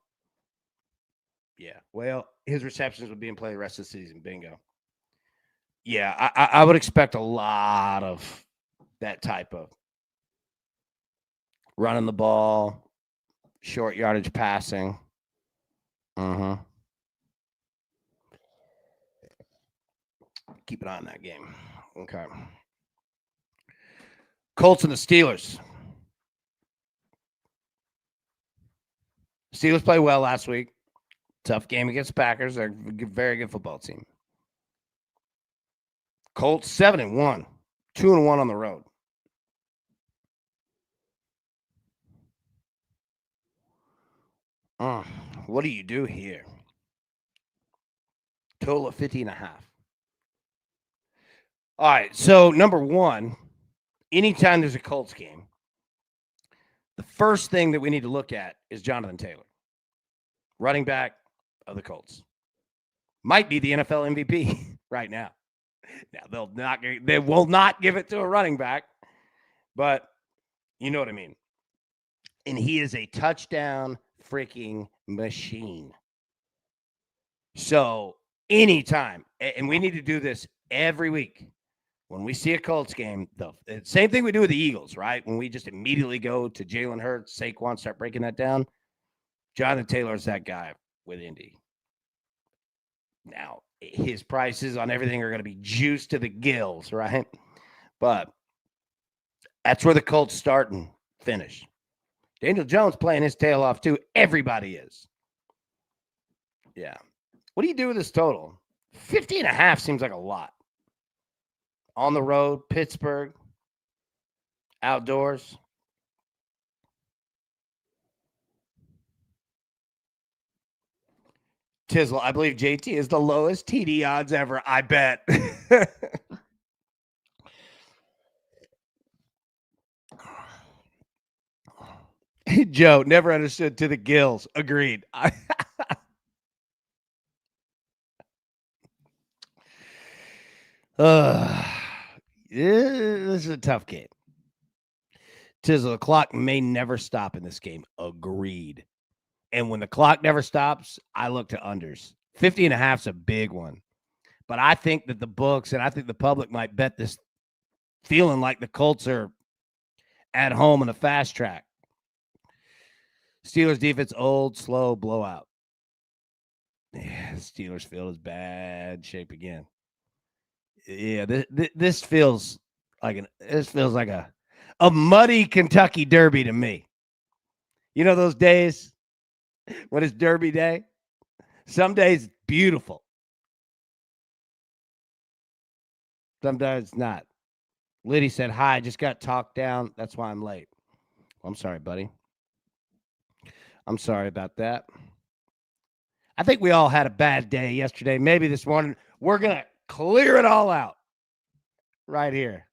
Yeah. Well, his receptions will be in play the rest of the season. Bingo. Yeah, I would expect a lot of that type of running the ball, short yardage passing. Keep an eye on that game. Okay. Colts and the Steelers. Steelers played well last week. Tough game against Packers. They're a very good football team. Colts 7-1, 2-1 on the road. What do you do here? Total of 50.5. All right. So number one, anytime there's a Colts game, the first thing that we need to look at is Jonathan Taylor, running back of the Colts. Might be the NFL MVP right now. Now they will not give it to a running back, but you know what I mean. And he is a touchdown freaking machine. So anytime, and we need to do this every week. When we see a Colts game, the same thing we do with the Eagles, right? When we just immediately go to Jalen Hurts, Saquon, start breaking that down. Jonathan Taylor is that guy with Indy. Now, his prices on everything are going to be juiced to the gills, right? But that's where the Colts start and finish. Daniel Jones playing his tail off too. Everybody is. Yeah. What do you do with this total? 50.5 seems like a lot. On the road, Pittsburgh, outdoors. Tizzle, I believe JT is the lowest TD odds ever. I bet. Joe, never understood to the gills. Agreed. This is a tough game. Tizzle, the clock may never stop in this game. Agreed. And when the clock never stops, I look to unders. 50.5 is a big one. But I think that the books and I think the public might bet this feeling like the Colts are at home in a fast track. Steelers defense, old, slow, blowout. Yeah, Steelers field is bad shape again. Yeah, this feels like a muddy Kentucky Derby to me. You know those days when it's Derby day? Some days beautiful. Sometimes it's not. Liddy said, hi, I just got talked down. That's why I'm late. I'm sorry, buddy. I'm sorry about that. I think we all had a bad day yesterday. Maybe this morning. We're going to clear it all out right here.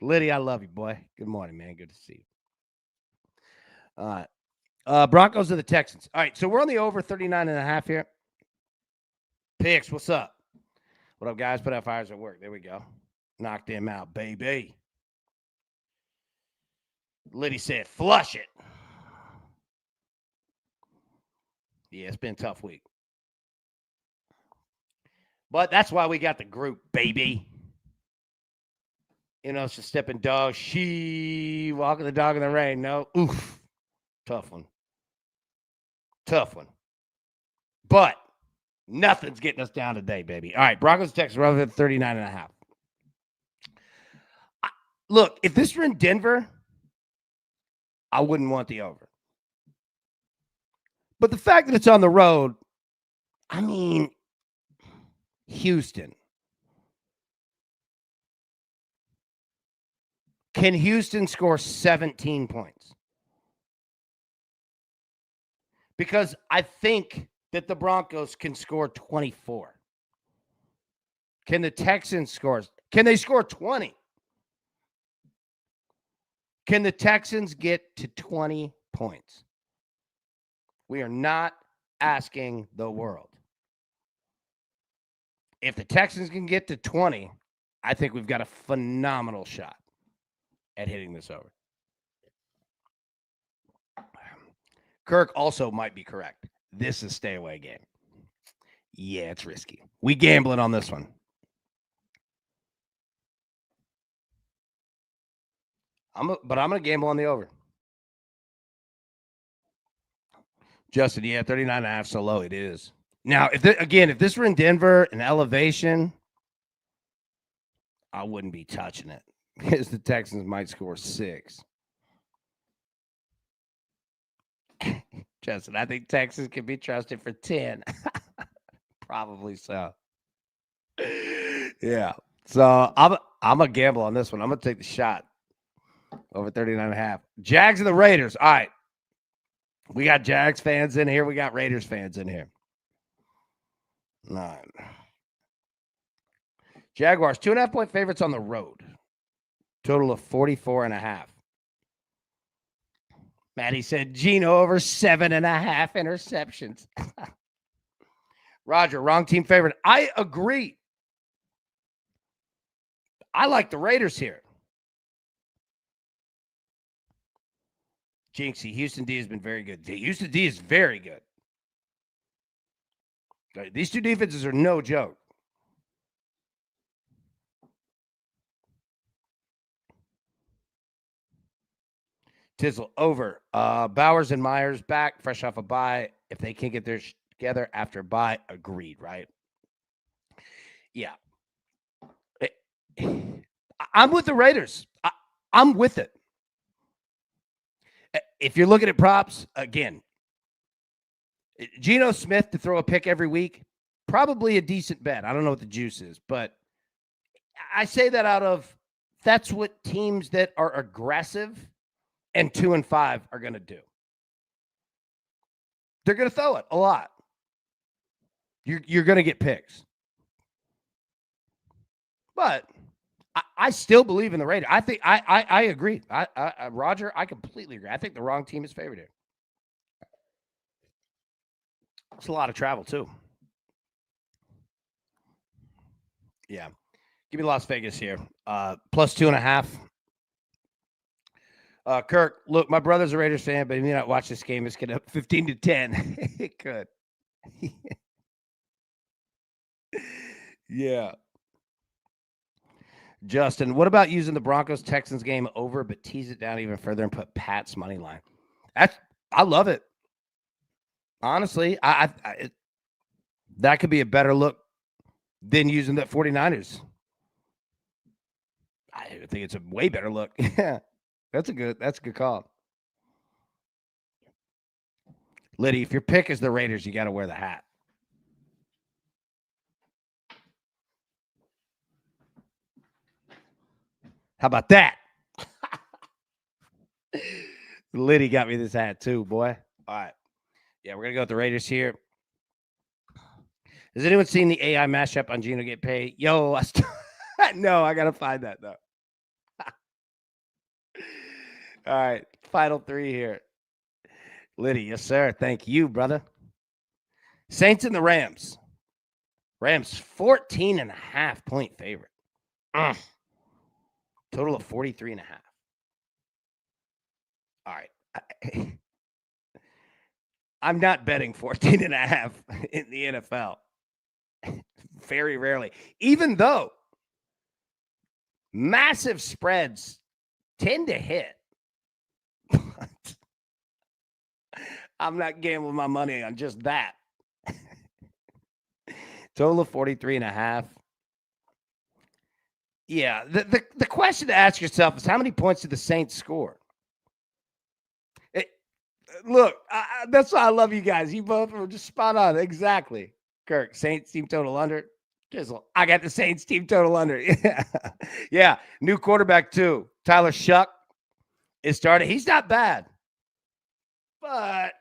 Liddy, I love you, boy. Good morning, man. Good to see you. All right. Broncos to the Texans. All right, so we're on the over 39.5 here. Picks, what's up? What up, guys? Put out fires at work. There we go. Knock them out, baby. Liddy said, flush it. Yeah, it's been a tough week. But that's why we got the group, baby. You know, it's a stepping dog. She walking the dog in the rain. No. Oof. Tough one. Tough one. But nothing's getting us down today, baby. All right, Broncos, Texans, rather than 39.5. Look, if this were in Denver, I wouldn't want the over. But the fact that it's on the road, I mean, Houston. Can Houston score 17 points? Because I think that the Broncos can score 24. Can the Texans score? Can they score 20? Can the Texans get to 20 points? We are not asking the world. If the Texans can get to 20, I think we've got a phenomenal shot at hitting this over. Kirk also might be correct. This is a stay away game. Yeah, it's risky. We gambling on this one. But I'm going to gamble on the over. Justin, yeah, 39.5 so low. It is. Now, if this were in Denver, an elevation, I wouldn't be touching it because the Texans might score 6. Justin, I think Texas can be trusted for 10. Probably so. Yeah. So I'm a gamble on this one. I'm gonna take the shot over 39.5. Jags and the Raiders. All right. We got Jags fans in here. We got Raiders fans in here. 9. Jaguars, 2.5-point favorites on the road. Total of 44.5. Maddie said Geno over 7.5 interceptions. Roger, wrong team favorite. I agree. I like the Raiders here. Jinxie, Houston D has been very good. Houston D is very good. These two defenses are no joke. Tizzle over. Bowers and Myers back, fresh off a bye. If they can't get their together after bye, agreed, right? Yeah. I'm with the Raiders. I'm with it. If you're looking at props, again, Geno Smith to throw a pick every week, probably a decent bet. I don't know what the juice is, but I say that out of that's what teams that are aggressive and 2-5 are going to do. They're going to throw it a lot. You're going to get picks. But I still believe in the Raiders. I think I agree. Roger, I completely agree. I think the wrong team is favored here. It's a lot of travel too. Yeah. Give me Las Vegas here. Plus 2.5. Kirk, look, my brother's a Raiders fan, but he may not watch this game. It's get up 15-10. It could. Yeah. Justin, what about using the Broncos Texans game over, but tease it down even further and put Pat's money line? I love it. Honestly, that could be a better look than using the 49ers. I think it's a way better look. Yeah, that's a good call. Liddy, if your pick is the Raiders, you got to wear the hat. How about that? Liddy got me this hat too, boy. All right. Yeah, we're going to go with the Raiders here. Has anyone seen the AI mashup on Geno Get Paid? Yo, no, I got to find that, though. All right, final 3 here. Liddy, yes, sir. Thank you, brother. Saints and the Rams. Rams, 14.5-point favorite. Total of 43.5. All right. I'm not betting 14.5 in the NFL. Very rarely. Even though massive spreads tend to hit. I'm not gambling my money on just that. Total of 43.5. Yeah. The question to ask yourself is how many points did the Saints score? Look, that's why I love you guys. You both were just spot on. Exactly. Kirk, Saints team total under. Jizzle, I got the Saints team total under. Yeah. Yeah. New quarterback, too. Tyler Shuck is starting. He's not bad, but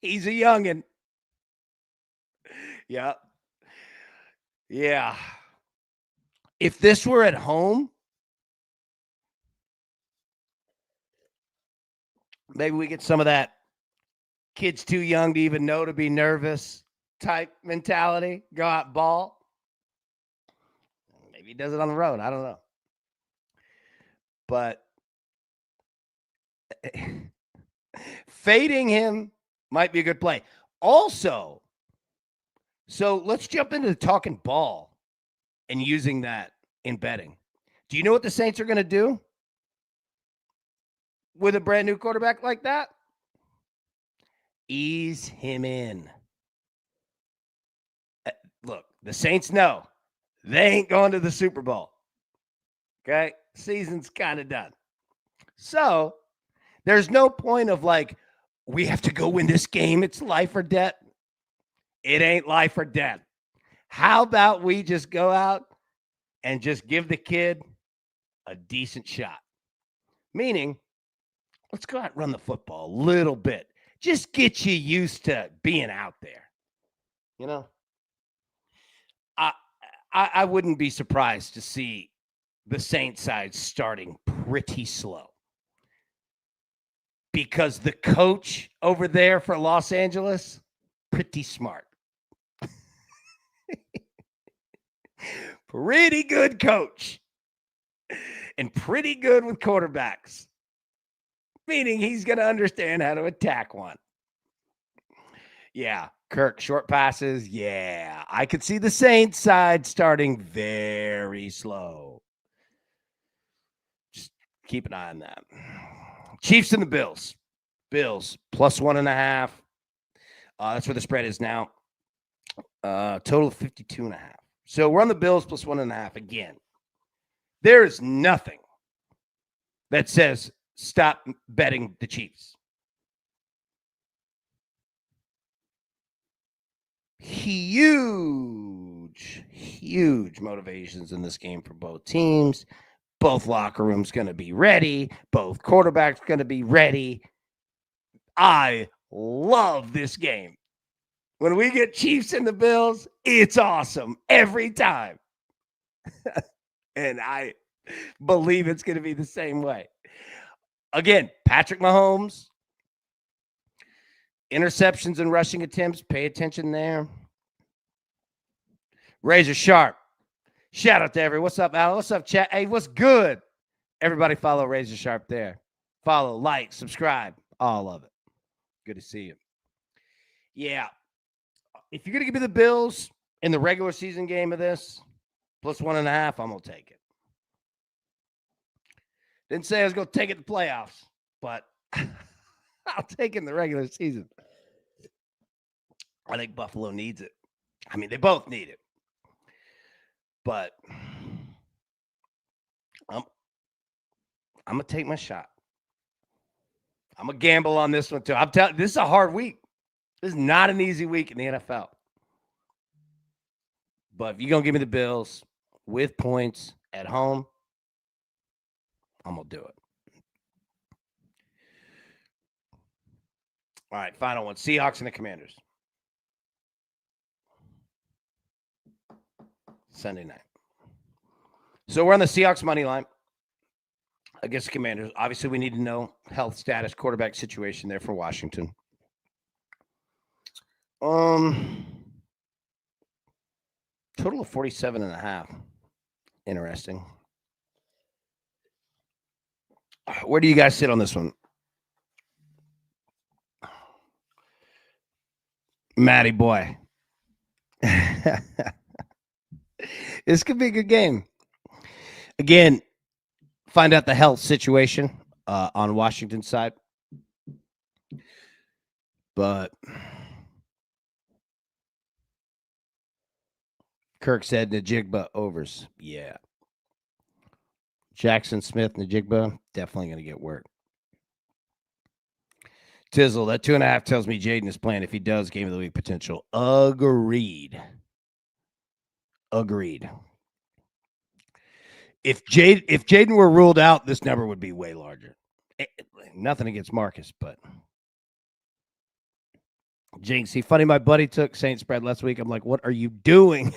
he's a youngin'. Yeah. Yeah. If this were at home, maybe we get some of that kids too young to even know to be nervous type mentality. Go out ball. Maybe he does it on the road. I don't know. But fading him might be a good play. Also, so let's jump into talking ball and using that in betting. Do you know what the Saints are going to do with a brand new quarterback like that? Ease him in. Look, the Saints know they ain't going to the Super Bowl. Okay? Season's kind of done. So there's no point of like, We have to go win this game. It's life or death. It ain't life or death. How about we just go out and just give the kid a decent shot? Meaning, let's go out and run the football a little bit. Just get you used to being out there. You know, I wouldn't be surprised to see the Saints side starting pretty slow because the coach over there for Los Angeles, pretty smart. Pretty good coach and pretty good with quarterbacks, meaning he's going to understand how to attack one. Yeah, Kirk, short passes. Yeah, I could see the Saints side starting very slow. Just keep an eye on that. Chiefs and the Bills. Bills plus 1.5. That's where the spread is now. Total of 52.5. So we're on the Bills plus 1.5 again. There is nothing that says stop betting the Chiefs. Huge motivations in this game for both teams. Both locker rooms going to be ready. Both quarterbacks going to be ready. I love this game. When we get Chiefs and the Bills, it's awesome every time. And I believe it's going to be the same way. Again, Patrick Mahomes, interceptions and rushing attempts, pay attention there. Razor Sharp. Shout out to everyone. What's up, Alan? What's up, chat? Hey, what's good? Everybody follow Razor Sharp there. Follow, like, subscribe, all of it. Good to see you. Yeah. If you're going to give me the Bills in the regular season game of this, plus 1.5, I'm going to take it. Didn't say I was going to take it to playoffs, but I'll take it in the regular season. I think Buffalo needs it. I mean, they both need it. But I'm going to take my shot. I'm going to gamble on this one, too. I'm telling you, this is a hard week. This is not an easy week in the NFL. But if you're going to give me the Bills with points at home, I'm going to do it. All right, final one. Seahawks and the Commanders. Sunday night. So we're on the Seahawks money line against the Commanders. Obviously, we need to know health status, quarterback situation there for Washington. Total of 47.5. Interesting. Where do you guys sit on this one? Matty boy. This could be a good game. Again, find out the health situation on Washington's side. But Kirk said Najigba overs. Yeah. Jackson Smith, Najigba, definitely going to get work. Tizzle, that 2.5 tells me Jaden is playing. If he does, game of the week potential. Agreed. If Jaden were ruled out, this number would be way larger. Nothing against Marcus, but Jinxie, funny, my buddy took Saints spread last week. I'm like, what are you doing?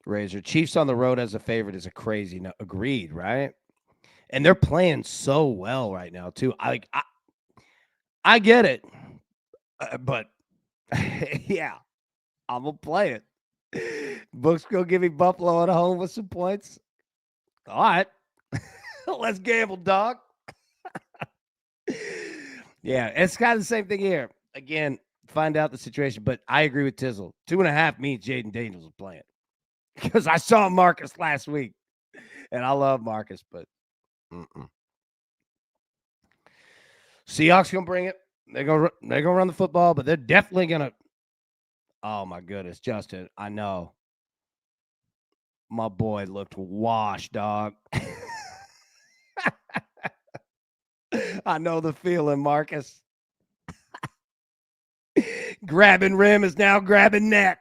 Razor Chiefs on the road as a favorite is a crazy. No, agreed, right? And they're playing so well right now too. I get it, but yeah, I'm gonna play it. Book's gonna give me Buffalo at home with some points. All right, let's gamble, dog. Yeah, it's kind of the same thing here. Again, find out the situation, but I agree with Tizzle. 2.5 means Jaden Daniels is playing because I saw Marcus last week, and I love Marcus, but Seahawks gonna bring it. They're gonna run the football, but they're definitely gonna. Oh my goodness, Justin! I know. My boy looked washed, dog. I know the feeling, Marcus. Grabbing rim is now grabbing net.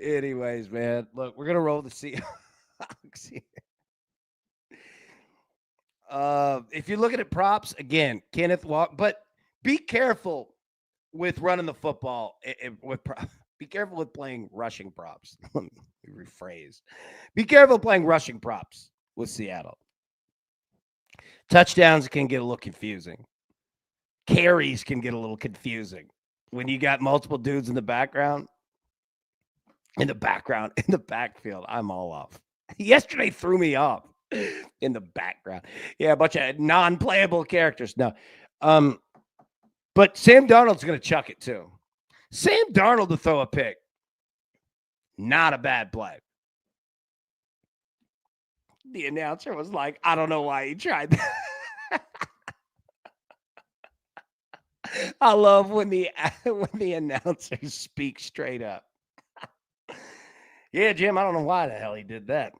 Anyways, man, look, we're gonna roll the Seahawks. If you're looking at props again, Kenneth Walk, but be careful with running the football. Be careful with playing rushing props. Let me rephrase. Be careful playing rushing props with Seattle. Touchdowns can get a little confusing. Carries can get a little confusing when you got multiple dudes in the background. In the backfield, I'm all off. Yesterday threw me off in the background. Yeah, a bunch of non-playable characters. No. But Sam Darnold's going to chuck it too. Sam Darnold to throw a pick. Not a bad play. The announcer was like, I don't know why he tried that. I love when the announcers speak straight up. Yeah, Jim, I don't know why the hell he did that.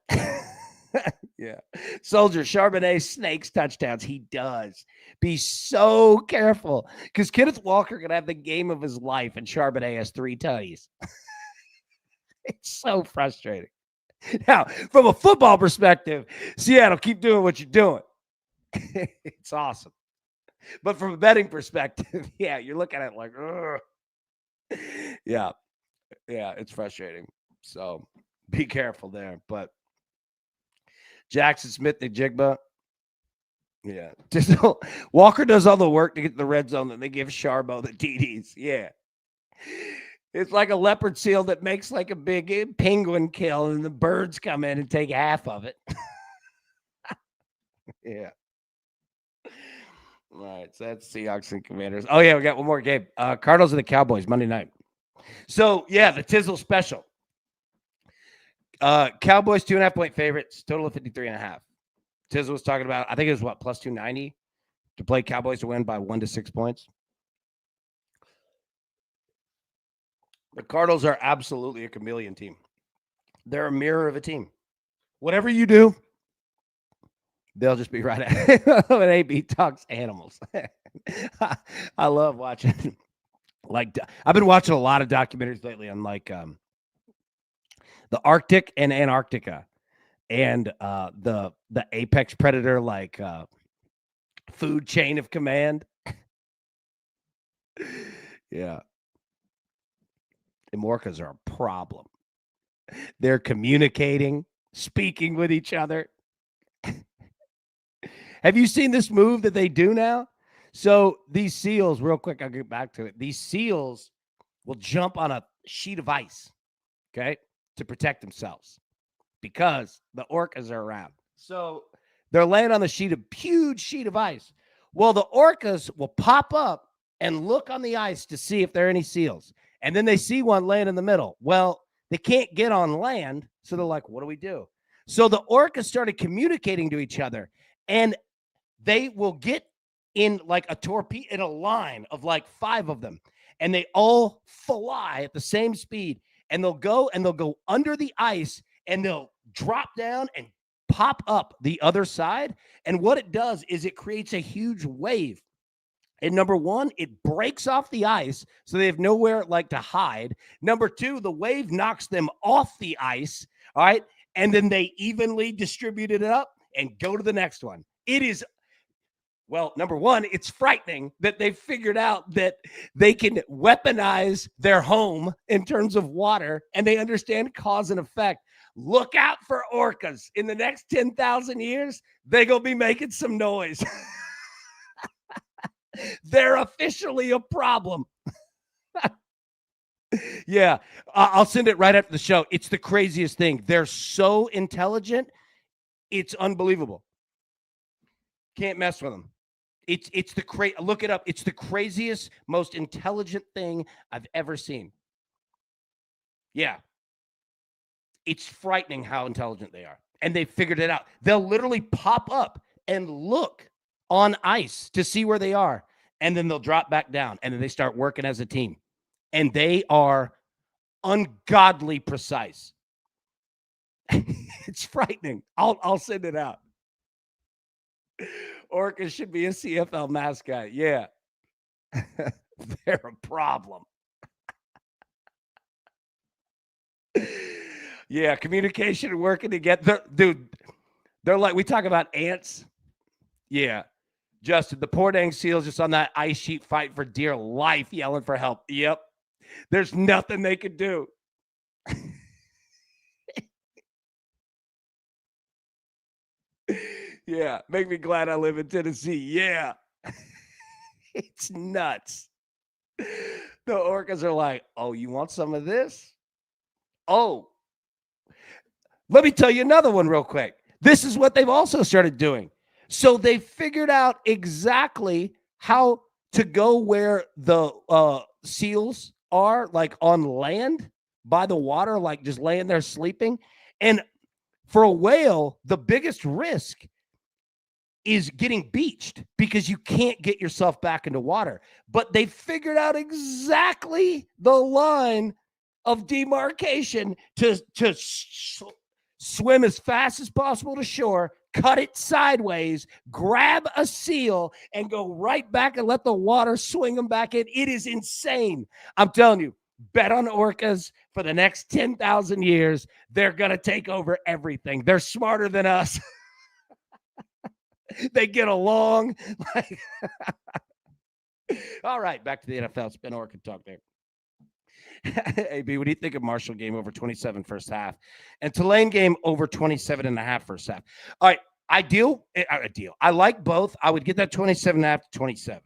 Yeah. Soldier, Charbonnet, Snakes, touchdowns. He does. Be so careful because Kenneth Walker could have the game of his life and Charbonnet has 3 tutties. It's so frustrating. Now, from a football perspective, Seattle, keep doing what you're doing. It's awesome. But from a betting perspective, yeah, you're looking at it like, ugh. Yeah, it's frustrating. So be careful there. But Jackson Smith, the Jigba. Yeah. Walker does all the work to get to the red zone, and they give Charbo the TDs. Yeah. It's like a leopard seal that makes like a big penguin kill, and the birds come in and take half of it. Yeah. All right. So that's Seahawks and Commanders. Oh, yeah. We got one more game. Cardinals and the Cowboys, Monday night. So, yeah, the Tizzle special. Cowboys 2.5-point favorites, total of 53.5. Tizzle was talking about, I think it was what, plus 290 to play Cowboys to win by 1 to 6 points. The Cardinals are absolutely a chameleon team. They're a mirror of a team. Whatever you do, they'll just be right at it. When AB talks animals. I love watching. Like, I've been watching a lot of documentaries lately on like the Arctic and Antarctica and the apex predator, like food chain of command. Yeah. The orcas are a problem. They're communicating, speaking with each other. Have you seen this move that they do now? So these seals, real quick, I'll get back to it. These seals will jump on a sheet of ice, okay, to protect themselves because the orcas are around. So they're laying on the huge sheet of ice. Well, the orcas will pop up and look on the ice to see if there are any seals. And then they see one laying in the middle. Well, they can't get on land. So they're like, what do we do? So the orcas started communicating to each other, and they will get in like a torpedo in a line of like 5 of them, and they all fly at the same speed, and they'll go under the ice, and they'll drop down and pop up the other side. And what it does is it creates a huge wave. And number 1, it breaks off the ice, so they have nowhere like to hide. Number 2, the wave knocks them off the ice, all right? And then they evenly distribute it up and go to the next one. It is, well, number 1, it's frightening that they've figured out that they can weaponize their home in terms of water, and they understand cause and effect. Look out for orcas. In the next 10,000 years, they're going to be making some noise. They're officially a problem. Yeah, I'll send it right after the show. It's the craziest thing. They're so intelligent. It's unbelievable. Can't mess with them. It's the look it up. It's the craziest, most intelligent thing I've ever seen. Yeah. It's frightening how intelligent they are. And they figured it out. They'll literally pop up and look on ice to see where they are. And then they'll drop back down. And then they start working as a team. And they are ungodly precise. It's frightening. I'll send it out. Orcas should be a CFL mascot. Yeah. They're a problem. Yeah, communication and working together. Dude, they're like, we talk about ants. Yeah. Justin, the poor dang seals just on that ice sheet fight for dear life, yelling for help. Yep. There's nothing they could do. Yeah. Make me glad I live in Tennessee. Yeah. It's nuts. The orcas are like, oh, you want some of this? Oh, let me tell you another one real quick. This is what they've also started doing. So they figured out exactly how to go where the seals are, like on land by the water, like just laying there sleeping. And for a whale, the biggest risk is getting beached because you can't get yourself back into water. But they figured out exactly the line of demarcation to swim as fast as possible to shore, cut it sideways, grab a seal, and go right back and let the water swing them back in. It is insane. I'm telling you, bet on orcas for the next 10,000 years. They're going to take over everything. They're smarter than us. They get along. All right, back to the NFL. It's been orca talk there. AB, what do you think of Marshall game over 27 first half and Tulane game over 27.5 first half? All right, ideal. I like both. I would get that 27.5 to 27.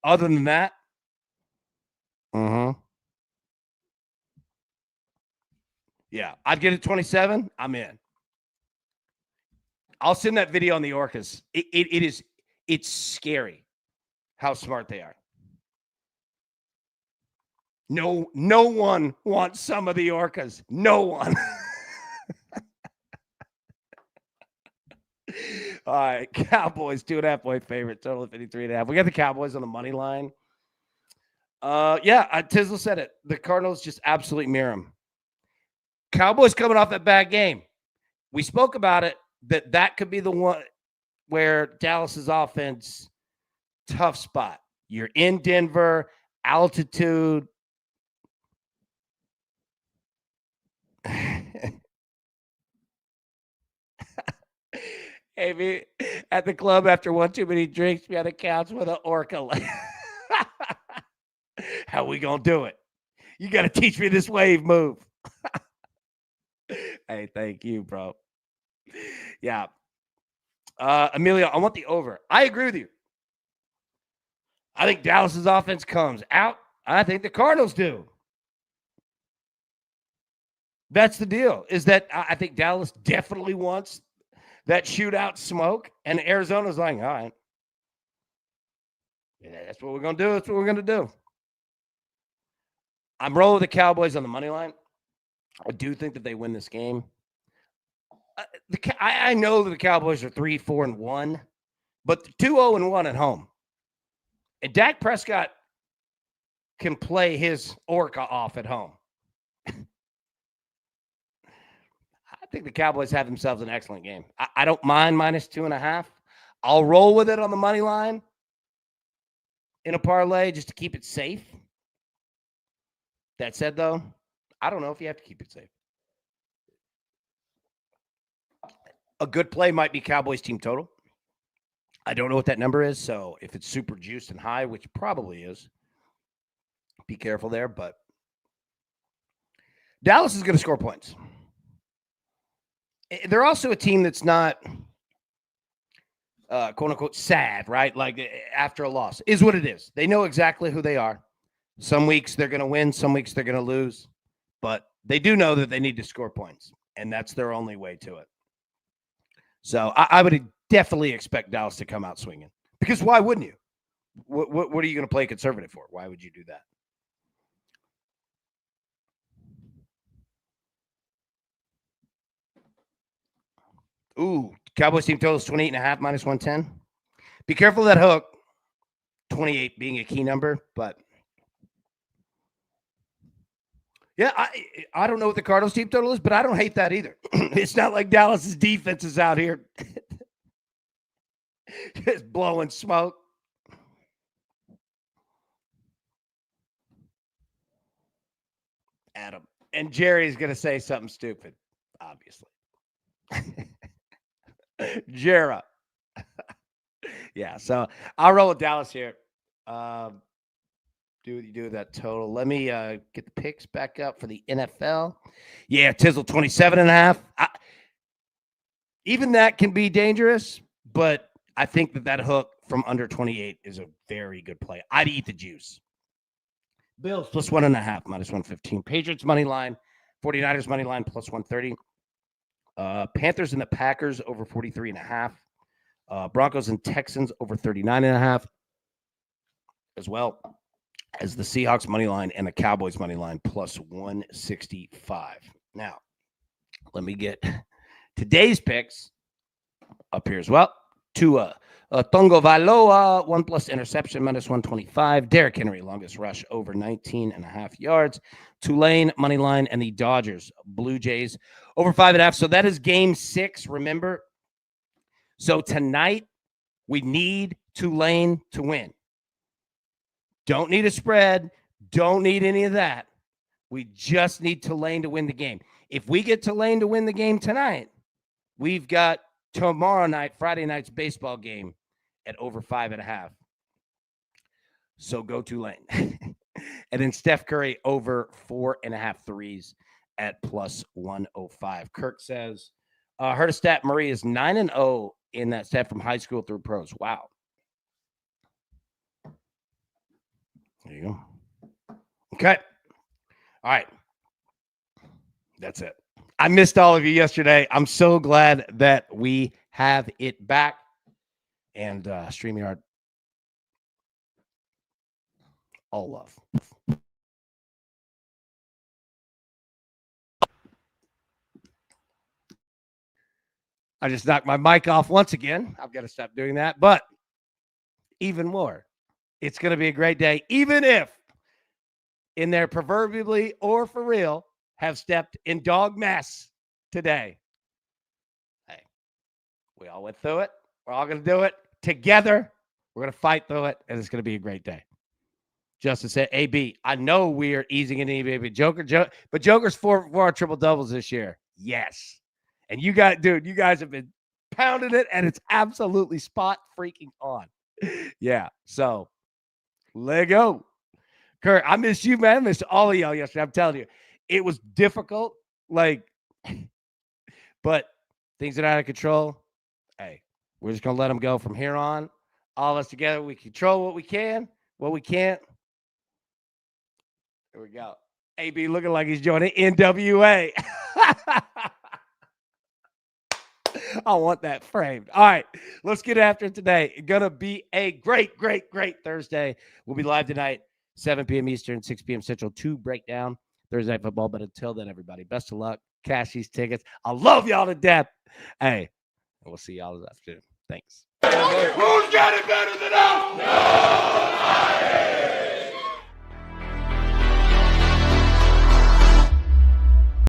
Other than that, yeah, I'd get it 27. I'm in. I'll send that video on the orcas. It's scary how smart they are. No one wants some of the orcas. No one. All right, Cowboys 2.5-point favorite, total of 53.5. We got the Cowboys on the money line. Yeah, Tizzle said it. The Cardinals just absolutely mirror them. Cowboys coming off that bad game. We spoke about it, that could be the one where Dallas's offense, tough spot. You're in Denver, altitude. Hey, at the club after one too many drinks, we on the couch with an orca. How we gonna do it? You got to teach me this wave move. Hey, thank you, bro. Yeah. Emilio, I want the over. I agree with you. I think Dallas's offense comes out. I think the Cardinals do. That's the deal, is that I think Dallas definitely wants that shootout smoke, and Arizona's like, all right. Yeah, that's what we're going to do. That's what we're going to do. I'm rolling the Cowboys on the money line. I do think that they win this game. I know that the Cowboys are 3-4-1, but 2-0-1 at home. And Dak Prescott can play his orca off at home. I think the Cowboys have themselves an excellent game. I don't mind -2.5. I'll roll with it on the money line in a parlay just to keep it safe. That said, though, I don't know if you have to keep it safe. A good play might be Cowboys team total. I don't know what that number is, so if it's super juiced and high, which probably is, be careful there. But Dallas is going to score points. They're also a team that's not, quote unquote, sad, right? Like after a loss is what it is. They know exactly who they are. Some weeks they're going to win, some weeks they're going to lose, but they do know that they need to score points, and that's their only way to it. So I would definitely expect Dallas to come out swinging, because why wouldn't you? What are you going to play conservative for? Why would you do that? Ooh, Cowboys team total is 28.5 -110. Be careful of that hook. 28 being a key number, but Yeah, I don't know what the Cardinals team total is, but I don't hate that either. It's not like Dallas's defense is out here just blowing smoke. Adam. And Jerry's going to say something stupid, obviously. Jera. Yeah, so I'll roll with Dallas here. Do what you do with that total. Let me get the picks back up for the NFL. Yeah, Tizzle 27.5. Even that can be dangerous, but I think that hook from under 28 is a very good play. I'd eat the juice. Bills plus 1.5, minus 115. Patriots money line, 49ers money line plus 130. Panthers and the Packers over 43.5. Broncos and Texans over 39.5, as well as the Seahawks money line and the Cowboys money line plus 165. Now, let me get today's picks up here as well. Tua Tongo Valoa, 1+ interception, minus 125. Derrick Henry, longest rush, over 19.5 yards. Tulane money line and the Dodgers, Blue Jays, over 5.5. So that is game 6, remember? So tonight, we need Tulane to win. Don't need a spread. Don't need any of that. We just need Tulane to win the game. If we get Tulane to win the game tonight, we've got tomorrow night, Friday night's baseball game at over 5.5. So go Tulane. And then Steph Curry over 4.5 threes at plus 105. Kirk says, heard a stat, Murray is 9-0 in that stat from high school through pros. Wow. There you go. Okay. All right. That's it. I missed all of you yesterday. I'm so glad that we have it back. And StreamYard, all love. I just knocked my mic off once again. I've got to stop doing that. But even more, it's going to be a great day, even if in their proverbially or for real have stepped in dog mess today. Hey, we all went through it. We're all going to do it together. We're going to fight through it, and it's going to be a great day. Justin said, AB, I know we are easing into EBA, but Joker's for triple doubles this year. Yes. And you guys have been pounding it, and it's absolutely spot freaking on. Yeah. So let go. Kurt, I miss you, man. I missed all of y'all yesterday. I'm telling you, it was difficult. But things are out of control. Hey, we're just going to let them go from here on. All of us together, we control what we can, what we can't. Here we go. AB looking like he's joining NWA. I want that framed. All right, let's get after it today. It's going to be a great, great, great Thursday. We'll be live tonight, 7 p.m. Eastern, 6 p.m. Central, to break down Thursday Night Football. But until then, everybody, best of luck. Cash these tickets. I love y'all to death. Hey, we'll see y'all this afternoon. Thanks. Who's got it better than us?